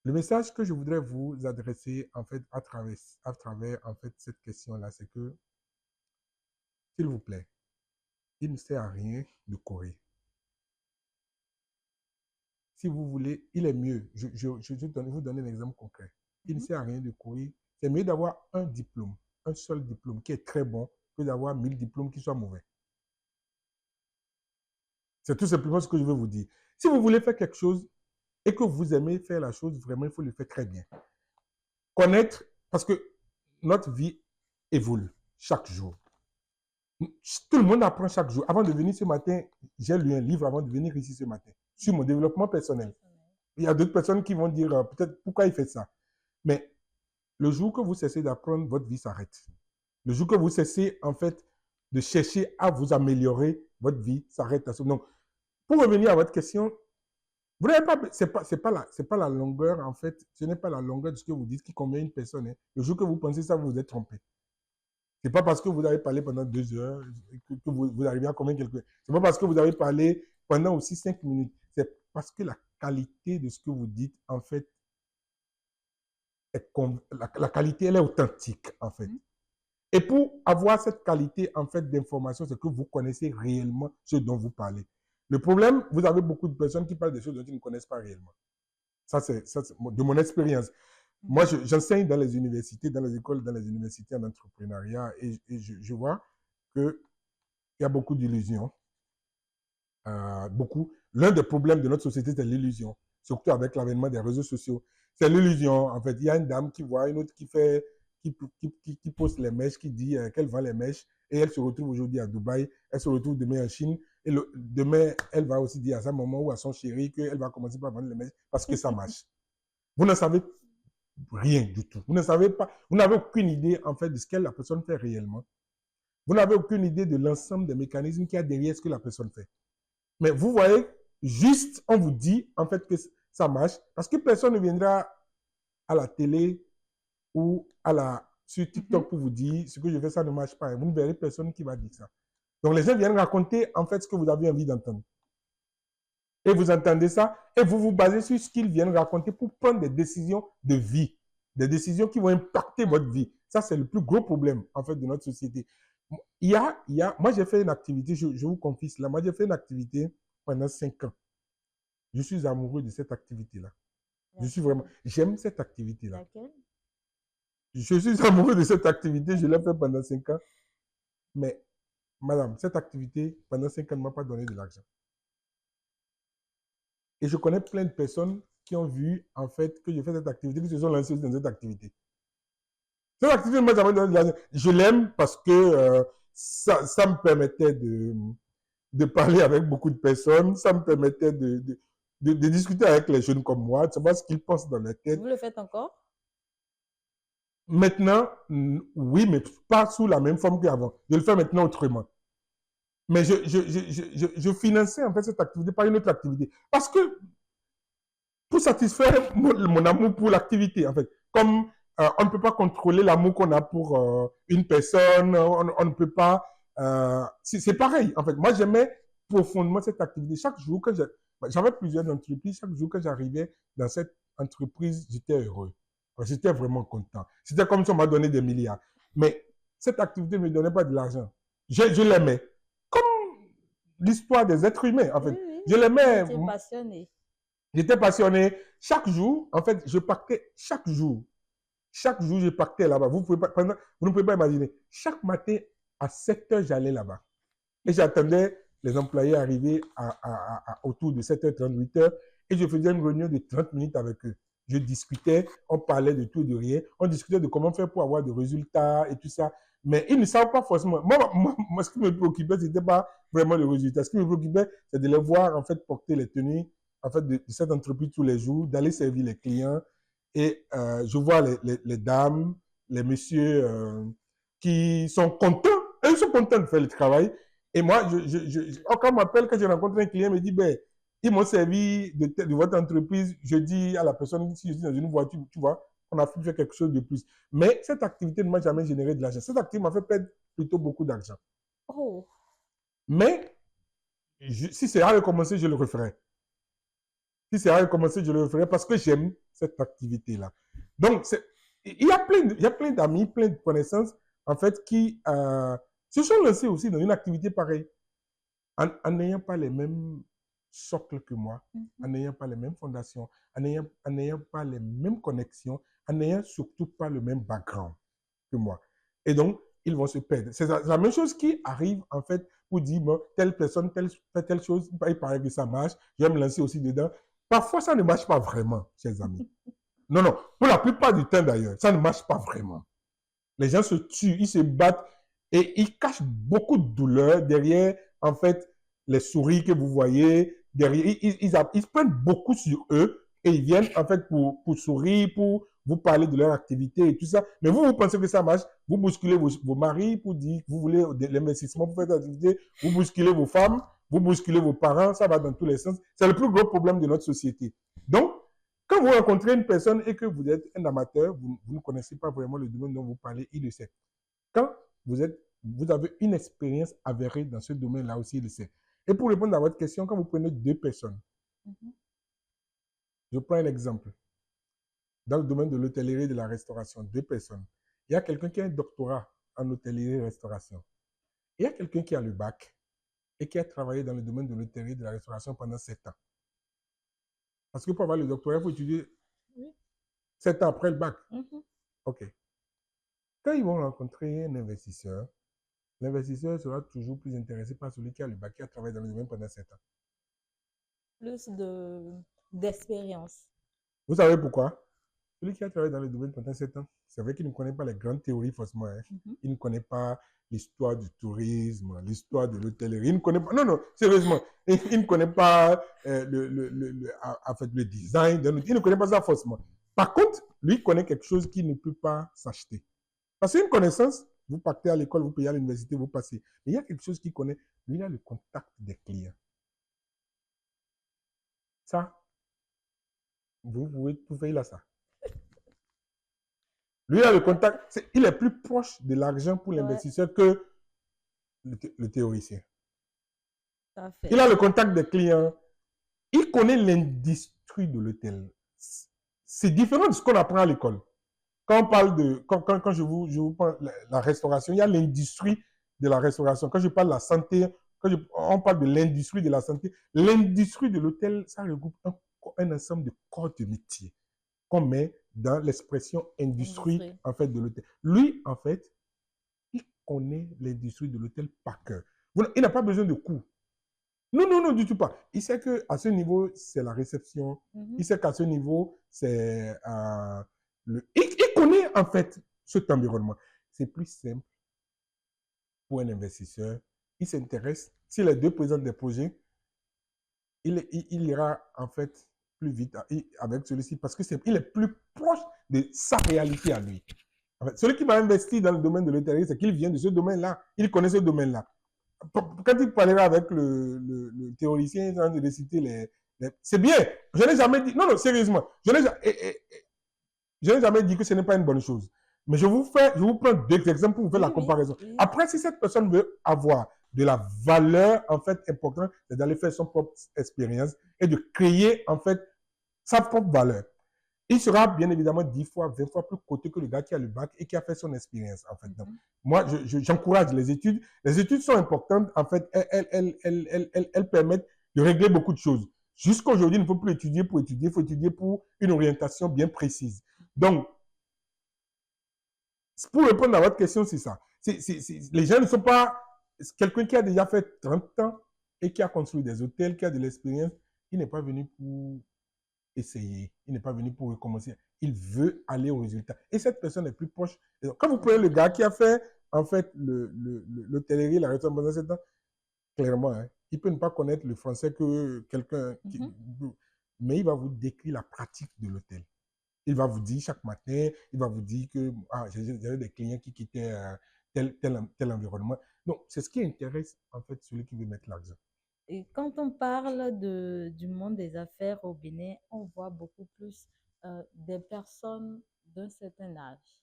le message que je voudrais vous adresser en fait à travers en fait cette question-là, c'est que, s'il vous plaît, il ne sert à rien de courir. Si vous voulez, il est mieux. Je vais vous donner un exemple concret. Il ne sert à rien de courir. C'est mieux d'avoir un diplôme, un seul diplôme qui est très bon, que d'avoir 1000 diplômes qui soient mauvais. C'est tout simplement ce que je veux vous dire. Si vous voulez faire quelque chose et que vous aimez faire la chose, vraiment, il faut le faire très bien. Connaître, parce que notre vie évolue chaque jour. Tout le monde apprend chaque jour. Avant de venir ce matin, j'ai lu un livre avant de venir ici ce matin sur mon développement personnel. Il y a d'autres personnes qui vont dire peut-être pourquoi il fait ça. Mais le jour que vous cessez d'apprendre, votre vie s'arrête. Le jour que vous cessez, en fait, de chercher à vous améliorer, votre vie s'arrête. Donc, pour revenir à votre question, vous n'avez pas, c'est pas la longueur, en fait, ce n'est pas la longueur de ce que vous dites qui convient une personne. Hein. Le jour que vous pensez ça, vous vous êtes trompé. C'est pas parce que vous avez parlé pendant 2 heures que vous arrivez à convaincre quelqu'un. C'est pas parce que vous avez parlé pendant aussi 5 minutes. C'est parce que la qualité de ce que vous dites, en fait, la qualité, elle est authentique, en fait. Et pour avoir cette qualité, en fait, d'information, c'est que vous connaissez réellement ce dont vous parlez. Le problème, vous avez beaucoup de personnes qui parlent des choses dont ils ne connaissent pas réellement. Ça, c'est de mon expérience. Moi, j'enseigne dans les universités, dans les écoles, dans les universités en entrepreneuriat et je vois qu'il y a beaucoup d'illusions. L'un des problèmes de notre société, c'est l'illusion, surtout avec l'avènement des réseaux sociaux. C'est l'illusion. En fait, il y a une dame qui voit une autre qui pose les mèches, qui dit qu'elle vend les mèches et elle se retrouve aujourd'hui à Dubaï, elle se retrouve demain en Chine et demain, elle va aussi dire à sa maman ou à son chéri qu'elle va commencer par vendre les mèches parce que ça marche. Vous ne savez rien du tout. Vous ne savez pas, vous n'avez aucune idée en fait de ce que la personne fait réellement. Vous n'avez aucune idée de l'ensemble des mécanismes qu'il y a derrière ce que la personne fait. Mais vous voyez, juste on vous dit en fait que ça marche parce que personne ne viendra à la télé ou sur TikTok pour vous dire ce que je fais, ça ne marche pas. Vous ne verrez personne qui va dire ça. Donc les gens viennent raconter en fait ce que vous avez envie d'entendre. Et vous entendez ça et vous vous basez sur ce qu'ils viennent raconter pour prendre des décisions de vie, des décisions qui vont impacter votre vie. Ça, c'est le plus gros problème en fait de notre société. Moi, j'ai fait une activité, je vous confie cela, moi, j'ai fait une activité pendant 5 ans. Je suis amoureux de cette activité-là. J'aime cette activité-là. Laquelle? Je suis amoureux de cette activité, je l'ai fait pendant 5 ans. Mais, madame, cette activité, pendant 5 ans, ne m'a pas donné de l'argent. Et je connais plein de personnes qui ont vu, en fait, que je fais cette activité, qui se sont lancées dans cette activité. Cette activité ne m'a jamais donné de l'argent. Je l'aime parce que ça me permettait de parler avec beaucoup de personnes, ça me permettait de discuter avec les jeunes comme moi, de savoir ce qu'ils pensent dans leur tête. Vous le faites encore? Maintenant, oui, mais pas sous la même forme qu'avant. Je le fais maintenant autrement. Mais je finançais en fait cette activité par une autre activité. Parce que pour satisfaire mon amour pour l'activité, en fait. Comme on ne peut pas contrôler l'amour qu'on a pour une personne, on ne peut pas... c'est pareil, en fait. Moi, j'aimais profondément cette activité. Chaque jour que j'avais plusieurs entreprises, chaque jour que j'arrivais dans cette entreprise, j'étais heureux. J'étais vraiment content. C'était comme si on m'a donné des milliards. Mais cette activité ne me donnait pas de l'argent. Je l'aimais. Comme l'histoire des êtres humains, en fait. Oui, Je oui, vous l'aimais. étiez passionné. J'étais passionné. Chaque jour, en fait, je partais chaque jour. Chaque jour, je partais là-bas. Vous ne pouvez pas imaginer. Chaque matin, à 7 heures, j'allais là-bas. Et j'attendais les employés arriver autour de 7h30, 8h. Et je faisais une réunion de 30 minutes avec eux. Je discutais, on parlait de tout et de rien. On discutait de comment faire pour avoir des résultats et tout ça. Mais ils ne savent pas forcément. Moi, ce qui me préoccupait, ce n'était pas vraiment le résultat. Ce qui me préoccupait, c'est de les voir en fait porter les tenues en fait, de cette entreprise tous les jours, d'aller servir les clients. Et je vois les dames, les messieurs qui sont contents. Ils sont contents de faire le travail. Et moi, quand on m'appelle, quand je rencontre un client, il me dit, ben, ils m'ont servi de votre entreprise. Je dis à la personne, si je suis dans une voiture, tu vois, on a fait quelque chose de plus. Mais cette activité ne m'a jamais généré de l'argent. Cette activité m'a fait perdre plutôt beaucoup d'argent. Oh, Mais si c'est à recommencer, je le referai. Si c'est à recommencer, je le referai parce que j'aime cette activité-là. Donc, il y a plein d'amis, plein de connaissances, en fait, qui se sont lancés aussi dans une activité pareille, en n'ayant pas les mêmes socles que moi, en n'ayant pas les mêmes fondations, en n'ayant pas les mêmes connexions, en n'ayant surtout pas le même background que moi. Et donc, ils vont se perdre. C'est la même chose qui arrive, en fait, pour dire, bon, telle personne fait telle chose, il paraît que ça marche, je vais me lancer aussi dedans. Parfois, ça ne marche pas vraiment, chers amis. Non, non, pour la plupart du temps d'ailleurs, ça ne marche pas vraiment. Les gens se tuent, ils se battent et ils cachent beaucoup de douleur derrière, en fait, les souris que vous voyez. Derrière, ils prennent beaucoup sur eux et ils viennent, en fait, pour sourire, pour vous parler de leur activité et tout ça. Mais vous pensez que ça marche. Vous bousculez vos maris pour dire que vous voulez de l'investissement pour faire de l'activité. Vous bousculez vos femmes, vous bousculez vos parents. Ça va dans tous les sens. C'est le plus gros problème de notre société. Donc, quand vous rencontrez une personne et que vous êtes un amateur, vous ne connaissez pas vraiment le domaine dont vous parlez, il le sait. Quand vous avez une expérience avérée dans ce domaine-là aussi, il le sait. Et pour répondre à votre question, quand vous prenez deux personnes, je prends un exemple. Dans le domaine de l'hôtellerie et de la restauration, deux personnes. Il y a quelqu'un qui a un doctorat en hôtellerie et restauration. Il y a quelqu'un qui a le bac et qui a travaillé dans le domaine de l'hôtellerie et de la restauration pendant 7 ans. Parce que pour avoir le doctorat, il faut étudier 7 ans après le bac. OK. Quand ils vont rencontrer un investisseur, l'investisseur sera toujours plus intéressé par celui qui a le bac, qui a travaillé dans le domaine pendant 7 ans. plus d'expérience. Vous savez pourquoi? Celui qui a travaillé dans le domaine pendant 7 ans, c'est vrai qu'il ne connaît pas les grandes théories forcément. Hein. Il ne connaît pas l'histoire du tourisme, l'histoire de l'hôtellerie. Il ne connaît pas. Non, non, sérieusement. Il ne connaît pas en fait, le design. Il ne connaît pas ça forcément. Par contre, lui, il connaît quelque chose qui ne peut pas s'acheter. Parce qu'une connaissance, vous partez à l'école, vous payez à l'université, vous passez. Mais il y a quelque chose qu'il connaît. Lui, il a le contact des clients. Ça, vous pouvez trouver là, ça. Lui, il a le contact. Il est plus proche de l'argent pour l'investisseur que le théoricien. Il a le contact des clients. Il connaît l'industrie de l'hôtel. C'est différent de ce qu'on apprend à l'école. Quand on parle quand je vous parle de la restauration, il y a l'industrie de la restauration. Quand je parle de la santé, on parle de l'industrie de la santé. L'industrie de l'hôtel, ça regroupe un ensemble de corps de métier qu'on met dans l'expression industrie, en fait, de l'hôtel. Lui, en fait, il connaît l'industrie de l'hôtel par cœur. Il n'a pas besoin de cours. Non, non, non, du tout pas. Il sait qu'à ce niveau, c'est la réception. Il sait qu'à ce niveau, c'est il connaît, en fait, cet environnement. C'est plus simple pour un investisseur. Il s'intéresse. Si les deux présentent des projets, il ira, en fait, plus vite avec celui-ci parce qu'il est plus proche de sa réalité à lui. En fait, celui qui va investir dans le domaine de l'hôtellerie, c'est qu'il vient de ce domaine-là. Il connaît ce domaine-là. Quand il parlera avec le théoricien, il est en train de réciter c'est bien. Je n'ai jamais dit. Non, non, sérieusement. Je n'ai jamais dit que ce n'est pas une bonne chose. Mais je vous prends deux exemples pour vous faire la Oui, oui, comparaison. oui. Après, si cette personne veut avoir de la valeur, en fait, importante, c'est d'aller faire son propre expérience et de créer, en fait, sa propre valeur. Il sera bien évidemment 10 fois, 20 fois plus coté que le gars qui a le bac et qui a fait son expérience, en fait. Donc, Mhm. moi, j'encourage les études. Les études sont importantes. En fait, elles permettent de régler beaucoup de choses. Jusqu'à aujourd'hui, il ne faut plus étudier pour étudier, il faut étudier pour une orientation bien précise. Donc, pour répondre à votre question, c'est ça. Les gens ne sont pas... Quelqu'un qui a déjà fait 30 ans et qui a construit des hôtels, qui a de l'expérience, il n'est pas venu pour essayer. Il n'est pas venu pour recommencer. Il veut aller au résultat. Et cette personne est plus proche. Quand vous prenez le gars qui a fait, en fait, l'hôtellerie, la restauration pendant 7 ans, clairement, hein, il peut ne pas connaître le français que quelqu'un... Mhm. Mais il va vous décrire la pratique de l'hôtel. Il va vous dire chaque matin, il va vous dire que j'avais des clients qui quittaient tel environnement. Donc, c'est ce qui intéresse, en fait, celui qui veut mettre l'argent. Et quand on parle du monde des affaires au Bénin, on voit beaucoup plus des personnes d'un certain âge.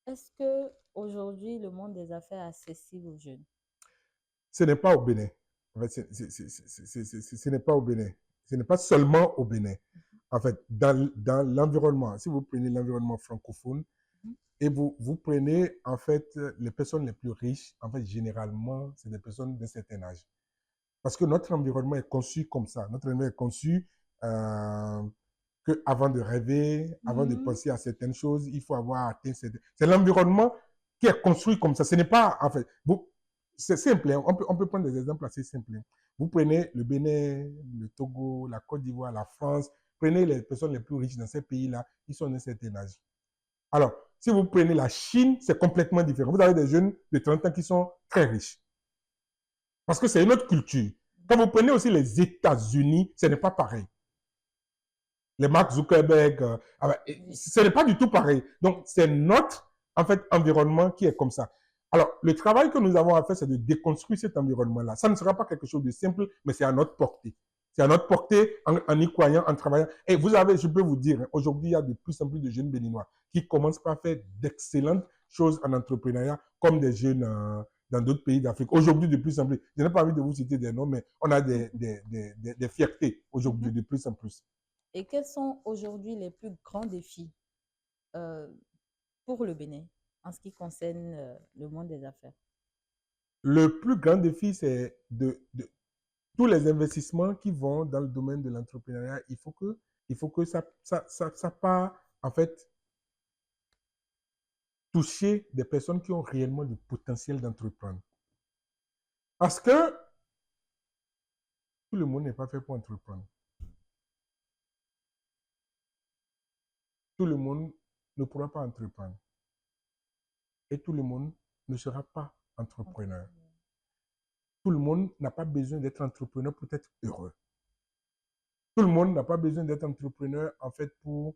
Est-ce que aujourd'hui le monde des affaires est accessible aux jeunes? Ce n'est pas au Bénin. En fait, ce n'est pas au Bénin. Ce n'est pas seulement au Bénin. En fait, dans l'environnement, si vous prenez l'environnement francophone Mhm. et vous prenez, en fait, les personnes les plus riches, en fait, généralement, c'est des personnes d'un certain âge. Parce que notre environnement est conçu comme ça. Notre environnement est conçu que avant de rêver, avant de Mhm. penser à certaines choses, il faut avoir atteint certaines... C'est l'environnement qui est construit comme ça. Ce n'est pas, en fait, c'est simple. Hein. On peut prendre des exemples assez simples. Hein. Vous prenez le Bénin, le Togo, la Côte d'Ivoire, la France. Prenez les personnes les plus riches dans ces pays-là. Ils sont d'un certain âge. Alors, si vous prenez la Chine, c'est complètement différent. Vous avez des jeunes de 30 ans qui sont très riches. Parce que c'est une autre culture. Quand vous prenez aussi les États-Unis, ce n'est pas pareil. Les Mark Zuckerberg, Oui. ce n'est pas du tout pareil. Donc, c'est notre, en fait, environnement qui est comme ça. Alors, le travail que nous avons à faire, c'est de déconstruire cet environnement-là. Ça ne sera pas quelque chose de simple, mais c'est à notre portée. C'est à notre portée en y croyant, en travaillant. Et vous avez, je peux vous dire, aujourd'hui, il y a de plus en plus de jeunes béninois qui commencent par faire d'excellentes choses en entrepreneuriat, comme des jeunes dans d'autres pays d'Afrique. Aujourd'hui, de plus en plus, je n'ai pas envie de vous citer des noms, mais on a des fiertés aujourd'hui, Mhm. de plus en plus. Et quels sont aujourd'hui les plus grands défis euh, pour le Bénin en ce qui concerne le monde des affaires? Le plus grand défi, c'est de tous les investissements qui vont dans le domaine de l'entrepreneuriat. Il faut que ça part, en fait, toucher des personnes qui ont réellement le potentiel d'entreprendre. Parce que tout le monde n'est pas fait pour entreprendre. Tout le monde ne pourra pas entreprendre. Et tout le monde ne sera pas entrepreneur. Tout le monde n'a pas besoin d'être entrepreneur pour être heureux. Tout le monde n'a pas besoin d'être entrepreneur, en fait, pour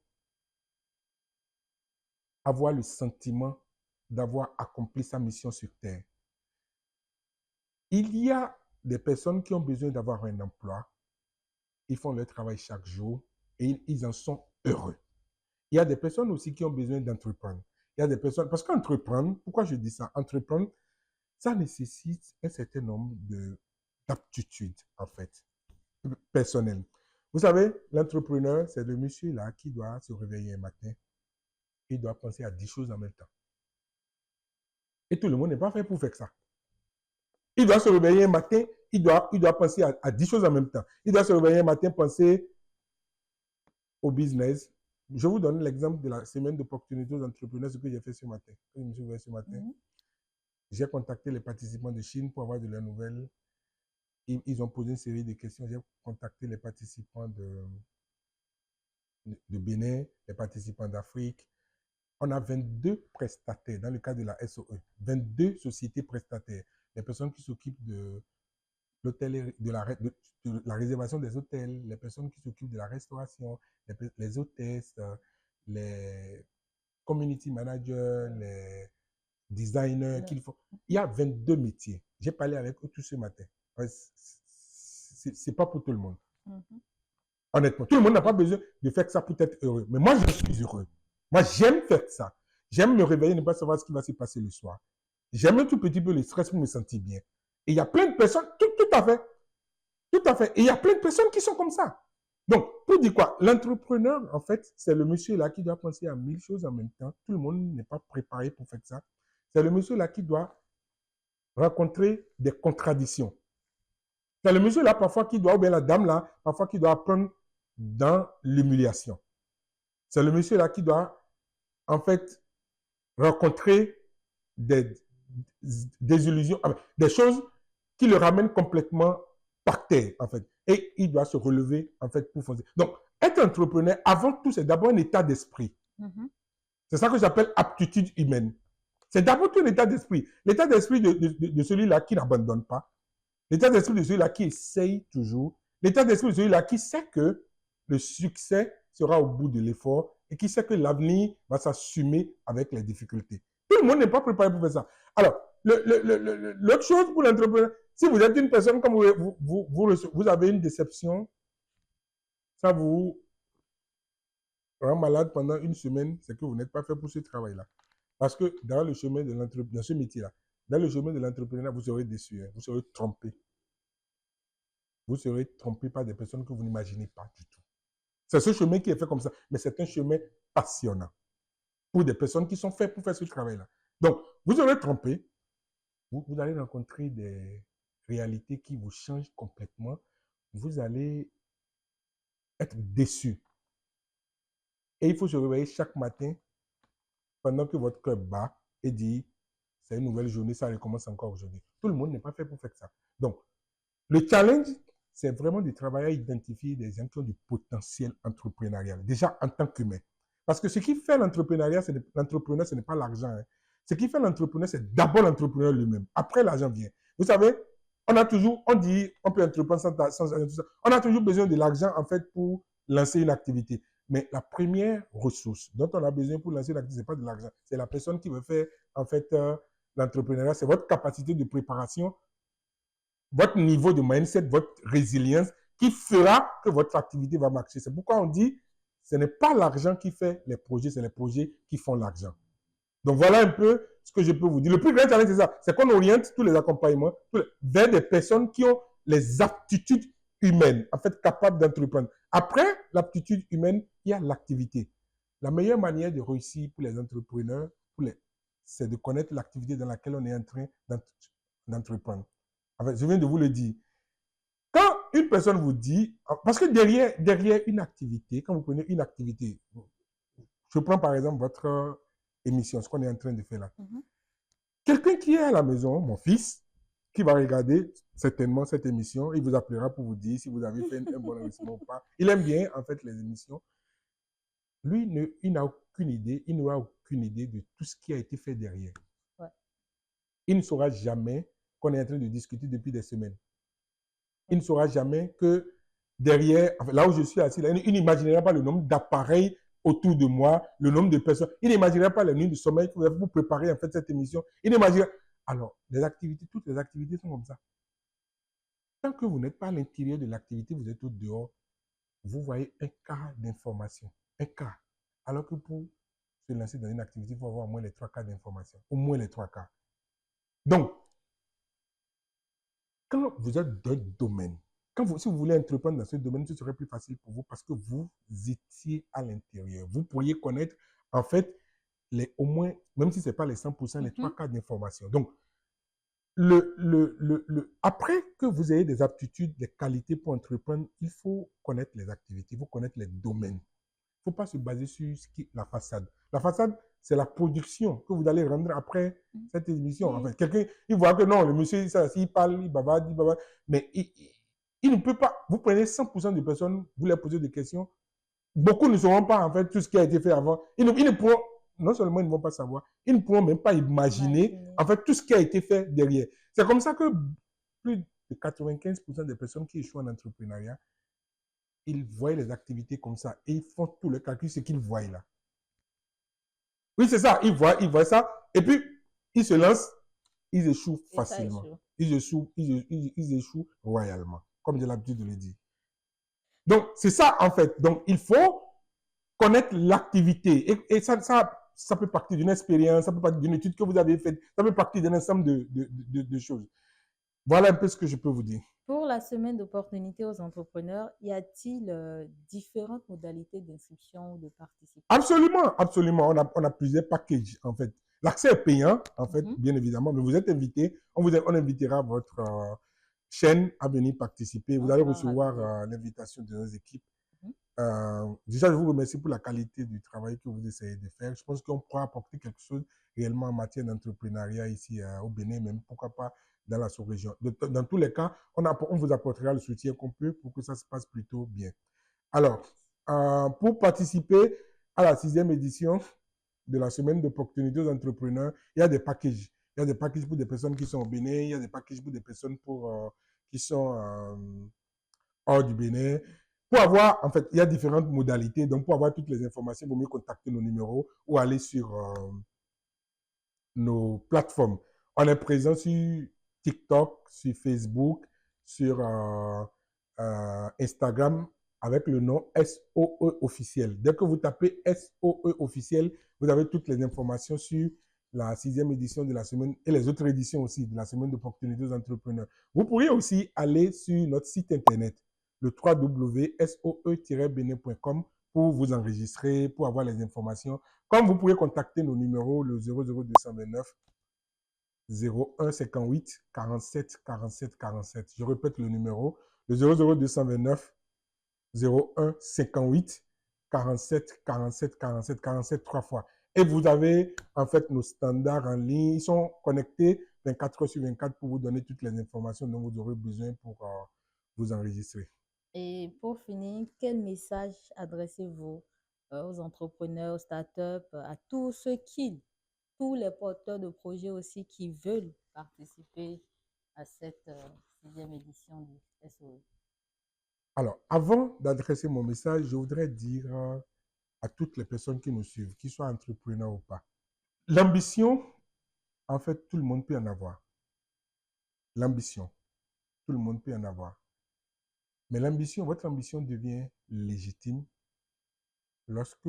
avoir le sentiment d'avoir accompli sa mission sur Terre. Il y a des personnes qui ont besoin d'avoir un emploi, ils font leur travail chaque jour et ils en sont heureux. Il y a des personnes aussi qui ont besoin d'entreprendre. Il y a des personnes, parce qu'entreprendre, pourquoi je dis ça? Entreprendre, ça nécessite un certain nombre d'aptitudes, en fait, personnelles. Vous savez, l'entrepreneur, c'est le monsieur là qui doit se réveiller un matin, il doit penser à 10 choses en même temps. Et tout le monde n'est pas fait pour faire ça. Il doit se réveiller un matin, il doit penser à 10 choses en même temps. Il doit se réveiller un matin, penser au business. Je vous donne l'exemple de la semaine d'opportunités aux entrepreneurs, ce que j'ai fait ce matin. Je me suis réveillé ce matin. Mhm. J'ai contacté les participants de Chine pour avoir de leurs nouvelles. Ils ont posé une série de questions. J'ai contacté les participants de Bénin, les participants d'Afrique. On a 22 prestataires dans le cadre de la SOE. 22 sociétés prestataires. Les personnes qui s'occupent de l'hôtel, de la réservation des hôtels, les personnes qui s'occupent de la restauration, les hôtesses, les community managers, designers, qu'il faut. Il y a 22 métiers. J'ai parlé avec eux tout ce matin. C'est pas pour tout le monde. Honnêtement, tout le monde n'a pas besoin de faire ça pour être heureux. Mais moi, je suis heureux. Moi, j'aime faire ça. J'aime me réveiller, ne pas savoir ce qui va se passer le soir. J'aime un tout petit peu le stress pour me sentir bien. Et il y a plein de personnes, tout à fait. Tout à fait. Et il y a plein de personnes qui sont comme ça. Donc, pour dire quoi? L'entrepreneur, en fait, c'est le monsieur là qui doit penser à 1000 choses en même temps. Tout le monde n'est pas préparé pour faire ça. C'est le monsieur là qui doit rencontrer des contradictions. C'est le monsieur là parfois qui doit, ou bien la dame là, parfois qui doit apprendre dans l'humiliation. C'est le monsieur là qui doit, en fait, rencontrer des illusions, des choses qui le ramènent complètement par terre, en fait. Et il doit se relever, en fait, pour foncer. Donc, être entrepreneur, avant tout, c'est d'abord un état d'esprit. C'est ça que j'appelle aptitude humaine. C'est d'abord tout un état d'esprit. L'état d'esprit de celui-là qui n'abandonne pas. L'état d'esprit de celui-là qui essaye toujours. L'état d'esprit de celui-là qui sait que le succès sera au bout de l'effort et qui sait que l'avenir va s'assumer avec les difficultés. Tout le monde n'est pas préparé pour faire ça. Alors, l'autre chose pour l'entrepreneur, si vous êtes une personne comme vous avez une déception, ça vous rend malade pendant une semaine, c'est que vous n'êtes pas fait pour ce travail-là. Parce que dans le chemin de l'entrepreneur, dans ce métier-là, dans le chemin de l'entrepreneuriat, vous serez déçu, vous serez trompé. Vous serez trompé par des personnes que vous n'imaginez pas du tout. C'est ce chemin qui est fait comme ça, mais c'est un chemin passionnant pour des personnes qui sont faites pour faire ce travail-là. Donc, vous serez trompé, vous allez rencontrer des réalités qui vous changent complètement, vous allez être déçu. Et il faut se réveiller chaque matin pendant que votre cœur bat et dire, c'est une nouvelle journée, ça recommence encore aujourd'hui. Tout le monde n'est pas fait pour faire ça. Donc, le challenge, c'est vraiment de travailler à identifier des gens qui ont du potentiel entrepreneurial, déjà en tant qu'humain. Parce que ce qui fait l'entrepreneur, ce n'est pas l'argent. Hein. Ce qui fait l'entrepreneur, c'est d'abord l'entrepreneur lui-même. Après, l'argent vient. Vous savez, on dit, on peut entreprendre sans argent, tout ça. On a toujours besoin de l'argent, en fait, pour lancer une activité. Mais la première ressource dont on a besoin pour lancer une activité, ce n'est pas de l'argent. C'est la personne qui veut faire, en fait, l'entrepreneuriat. C'est votre capacité de préparation, votre niveau de mindset, votre résilience qui fera que votre activité va marcher. C'est pourquoi on dit, ce n'est pas l'argent qui fait les projets, c'est les projets qui font l'argent. Donc voilà un peu ce que je peux vous dire. Le plus grand challenge, c'est ça. C'est qu'on oriente tous les accompagnements vers des personnes qui ont les aptitudes humaines, en fait, capables d'entreprendre. Après l'aptitude humaine, il y a l'activité. La meilleure manière de réussir pour les entrepreneurs, c'est de connaître l'activité dans laquelle on est en train d'entreprendre. En fait, je viens de vous le dire. Quand une personne vous dit, parce que derrière une activité, quand vous prenez une activité, je prends par exemple votre émission, ce qu'on est en train de faire là. Quelqu'un qui est à la maison, mon fils, qui va regarder certainement cette émission, il vous appellera pour vous dire si vous avez fait un bon investissement ou pas. Il aime bien, en fait, les émissions. Lui, il n'a aucune idée, il n'aura aucune idée de tout ce qui a été fait derrière. Ouais. Il ne saura jamais qu'on est en train de discuter depuis des semaines. Il ne saura jamais que derrière, là où je suis assis, là, il n'imaginera pas le nombre d'appareils autour de moi, le nombre de personnes. Il n'imaginera pas les nuits de sommeil que vous avez pour préparer en fait cette émission. Il n'imaginera. Alors, toutes les activités sont comme ça. Tant que vous n'êtes pas à l'intérieur de l'activité, vous êtes au dehors, vous voyez un quart d'information. Un quart. Alors que pour se lancer dans une activité, il faut avoir au moins les 3 quarts d'information. Au moins les 3 quarts. Donc, quand vous êtes dans un domaine, si vous voulez entreprendre dans ce domaine, ce serait plus facile pour vous parce que vous étiez à l'intérieur. Vous pourriez connaître, en fait, au moins, même si ce n'est pas les 100%, les 3 quarts d'informations. Donc, après que vous ayez des aptitudes, des qualités pour entreprendre, il faut connaître les activités, il faut connaître les domaines. Il ne faut pas se baser sur la façade. La façade, c'est la production que vous allez rendre après cette émission. En fait, quelqu'un, il voit que non, le monsieur, il parle, il bavarde, mais il ne peut pas. Vous prenez 100% de personnes, vous leur posez des questions. Beaucoup ne sauront pas, en fait, tout ce qui a été fait avant. Ils ne pourront, non seulement ils ne vont pas savoir, ils ne pourront même pas imaginer, en fait, tout ce qui a été fait derrière. C'est comme ça que plus de 95% des personnes qui échouent en entrepreneuriat, ils voient les activités comme ça et ils font tout le calcul, ce qu'ils voient là. Oui, c'est ça, ils voient ça. Et puis, Ils se lancent, ils échouent Et ça facilement. échoue. Ils échouent royalement, comme j'ai l'habitude de le dire. Donc, c'est ça, en fait. Donc, il faut connaître l'activité. Et ça peut partir d'une expérience, ça peut partir d'une étude que vous avez faite, ça peut partir d'un ensemble de choses. Voilà un peu ce que je peux vous dire. Pour la semaine d'opportunités aux entrepreneurs, y a-t-il différentes modalités d'inscription ou de participation? Absolument, absolument. On a plusieurs packages, en fait. L'accès est payant, en fait, Mhm. bien évidemment, mais vous êtes invité. On invitera votre chaîne à venir participer. Vous On allez sera ravis recevoir de. l'invitation de nos équipes. Mhm. Déjà, je vous remercie pour la qualité du travail que vous essayez de faire. Je pense qu'on pourra apporter quelque chose réellement en matière d'entrepreneuriat ici au Bénin, même pourquoi pas dans la sous-région. Dans tous les cas, on vous apportera le soutien qu'on peut pour que ça se passe plutôt bien. Alors, pour participer à la 6e édition de la semaine d'opportunités aux entrepreneurs, il y a des packages. Il y a des packages pour des personnes qui sont au Bénin, il y a des packages pour des personnes qui sont hors du Bénin. Pour avoir, en fait, il y a différentes modalités. Donc, pour avoir toutes les informations, il vaut mieux contacter nos numéros ou aller sur nos plateformes. On est présent sur TikTok, sur Facebook, sur Instagram avec le nom SOE officiel. Dès que vous tapez SOE officiel, vous avez toutes les informations sur la 6e édition de la semaine et les autres éditions aussi de la semaine d'opportunités aux entrepreneurs. Vous pourriez aussi aller sur notre site internet, le www.soe-benin.com pour vous enregistrer, pour avoir les informations. Comme vous pouvez contacter nos numéros, le 00229 01 58 47 47 47. Je répète le numéro, le 00229 01 58 47 47 47 47 trois fois. Et vous avez en fait nos standards en ligne. Ils sont connectés 24 heures sur 24 pour vous donner toutes les informations dont vous aurez besoin pour vous enregistrer. Et pour finir, quel message adressez-vous aux entrepreneurs, aux startups, à tous les porteurs de projets aussi qui veulent participer à cette 6e édition du SOE? Alors, avant d'adresser mon message, je voudrais dire à toutes les personnes qui nous suivent, qu'ils soient entrepreneurs ou pas, l'ambition, en fait, tout le monde peut en avoir. L'ambition, tout le monde peut en avoir. Mais l'ambition, votre ambition devient légitime lorsque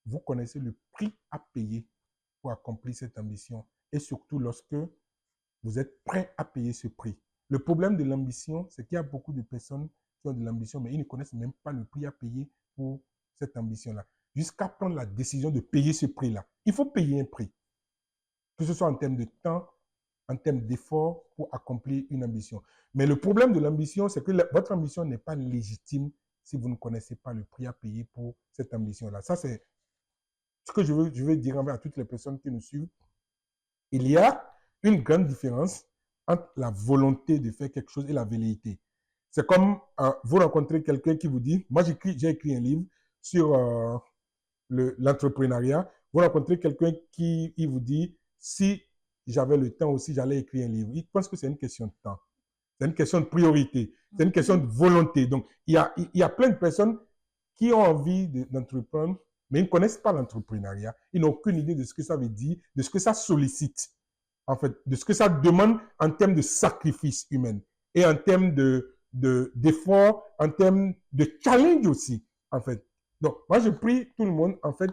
vous connaissez le prix à payer pour accomplir cette ambition et surtout lorsque vous êtes prêt à payer ce prix. Le problème de l'ambition, c'est qu'il y a beaucoup de personnes qui ont de l'ambition, mais ils ne connaissent même pas le prix à payer pour cette ambition-là. Jusqu'à prendre la décision de payer ce prix-là. Il faut payer un prix, que ce soit en termes de temps, en termes d'effort pour accomplir une ambition. Mais le problème de l'ambition, c'est que votre ambition n'est pas légitime si vous ne connaissez pas le prix à payer pour cette ambition-là. Ça, c'est ce que je veux dire à toutes les personnes qui nous suivent. Il y a une grande différence entre la volonté de faire quelque chose et la velléité. C'est comme vous rencontrez quelqu'un qui vous dit, moi j'ai écrit un livre sur l'entrepreneuriat. Vous rencontrez quelqu'un qui vous dit, si j'avais le temps aussi, j'allais écrire un livre. Il pense que c'est une question de temps. C'est une question de priorité. C'est une question de volonté. Donc, il y a plein de personnes qui ont envie d'entreprendre, mais ils ne connaissent pas l'entrepreneuriat. Ils n'ont aucune idée de ce que ça veut dire, de ce que ça sollicite, en fait, de ce que ça demande en termes de sacrifice humain et en termes d'effort, en termes de challenge aussi, en fait. Donc, moi, je prie tout le monde, en fait,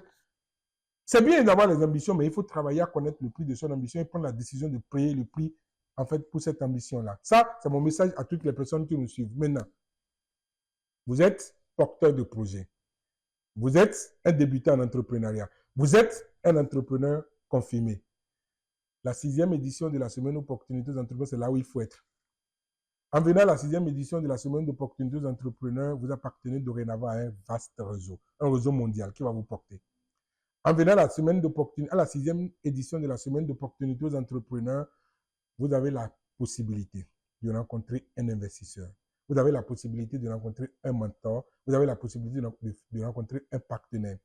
c'est bien d'avoir les ambitions, mais il faut travailler à connaître le prix de son ambition et prendre la décision de payer le prix, en fait, pour cette ambition-là. Ça, c'est mon message à toutes les personnes qui nous suivent. Maintenant, vous êtes porteur de projet. Vous êtes un débutant en entrepreneuriat. Vous êtes un entrepreneur confirmé. La 6e édition de la semaine d'opportunités aux entrepreneurs, c'est là où il faut être. En venant à la 6e édition de la semaine d'opportunités aux entrepreneurs, vous appartenez dorénavant à un vaste réseau, un réseau mondial qui va vous porter. En venant à la semaine d'opportunité, à la 6e édition de la semaine d'opportunités aux entrepreneurs, vous avez la possibilité de rencontrer un investisseur. Vous avez la possibilité de rencontrer un mentor. Vous avez la possibilité de rencontrer un partenaire.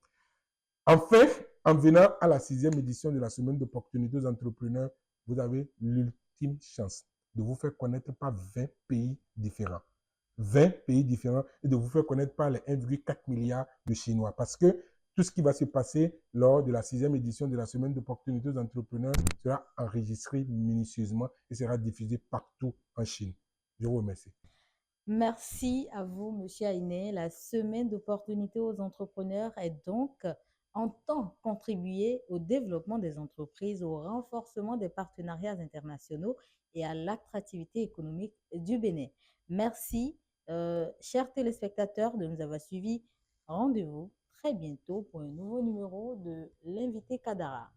Enfin, en venant à la 6e édition de la semaine d'opportunités aux entrepreneurs, vous avez l'ultime chance de vous faire connaître par 20 pays différents. 20 pays différents et de vous faire connaître par les 1,4 milliard de Chinois. Parce que Tout ce qui va se passer lors de la 6e édition de la Semaine d'opportunités aux entrepreneurs sera enregistré minutieusement et sera diffusé partout en Chine. Je vous remercie. Merci à vous, Monsieur Ainé. La semaine d'opportunités aux entrepreneurs est donc entend contribuer au développement des entreprises, au renforcement des partenariats internationaux et à l'attractivité économique du Bénin. Merci, chers téléspectateurs, de nous avoir suivis. Rendez-vous très bientôt pour un nouveau numéro de l'invité Kadara.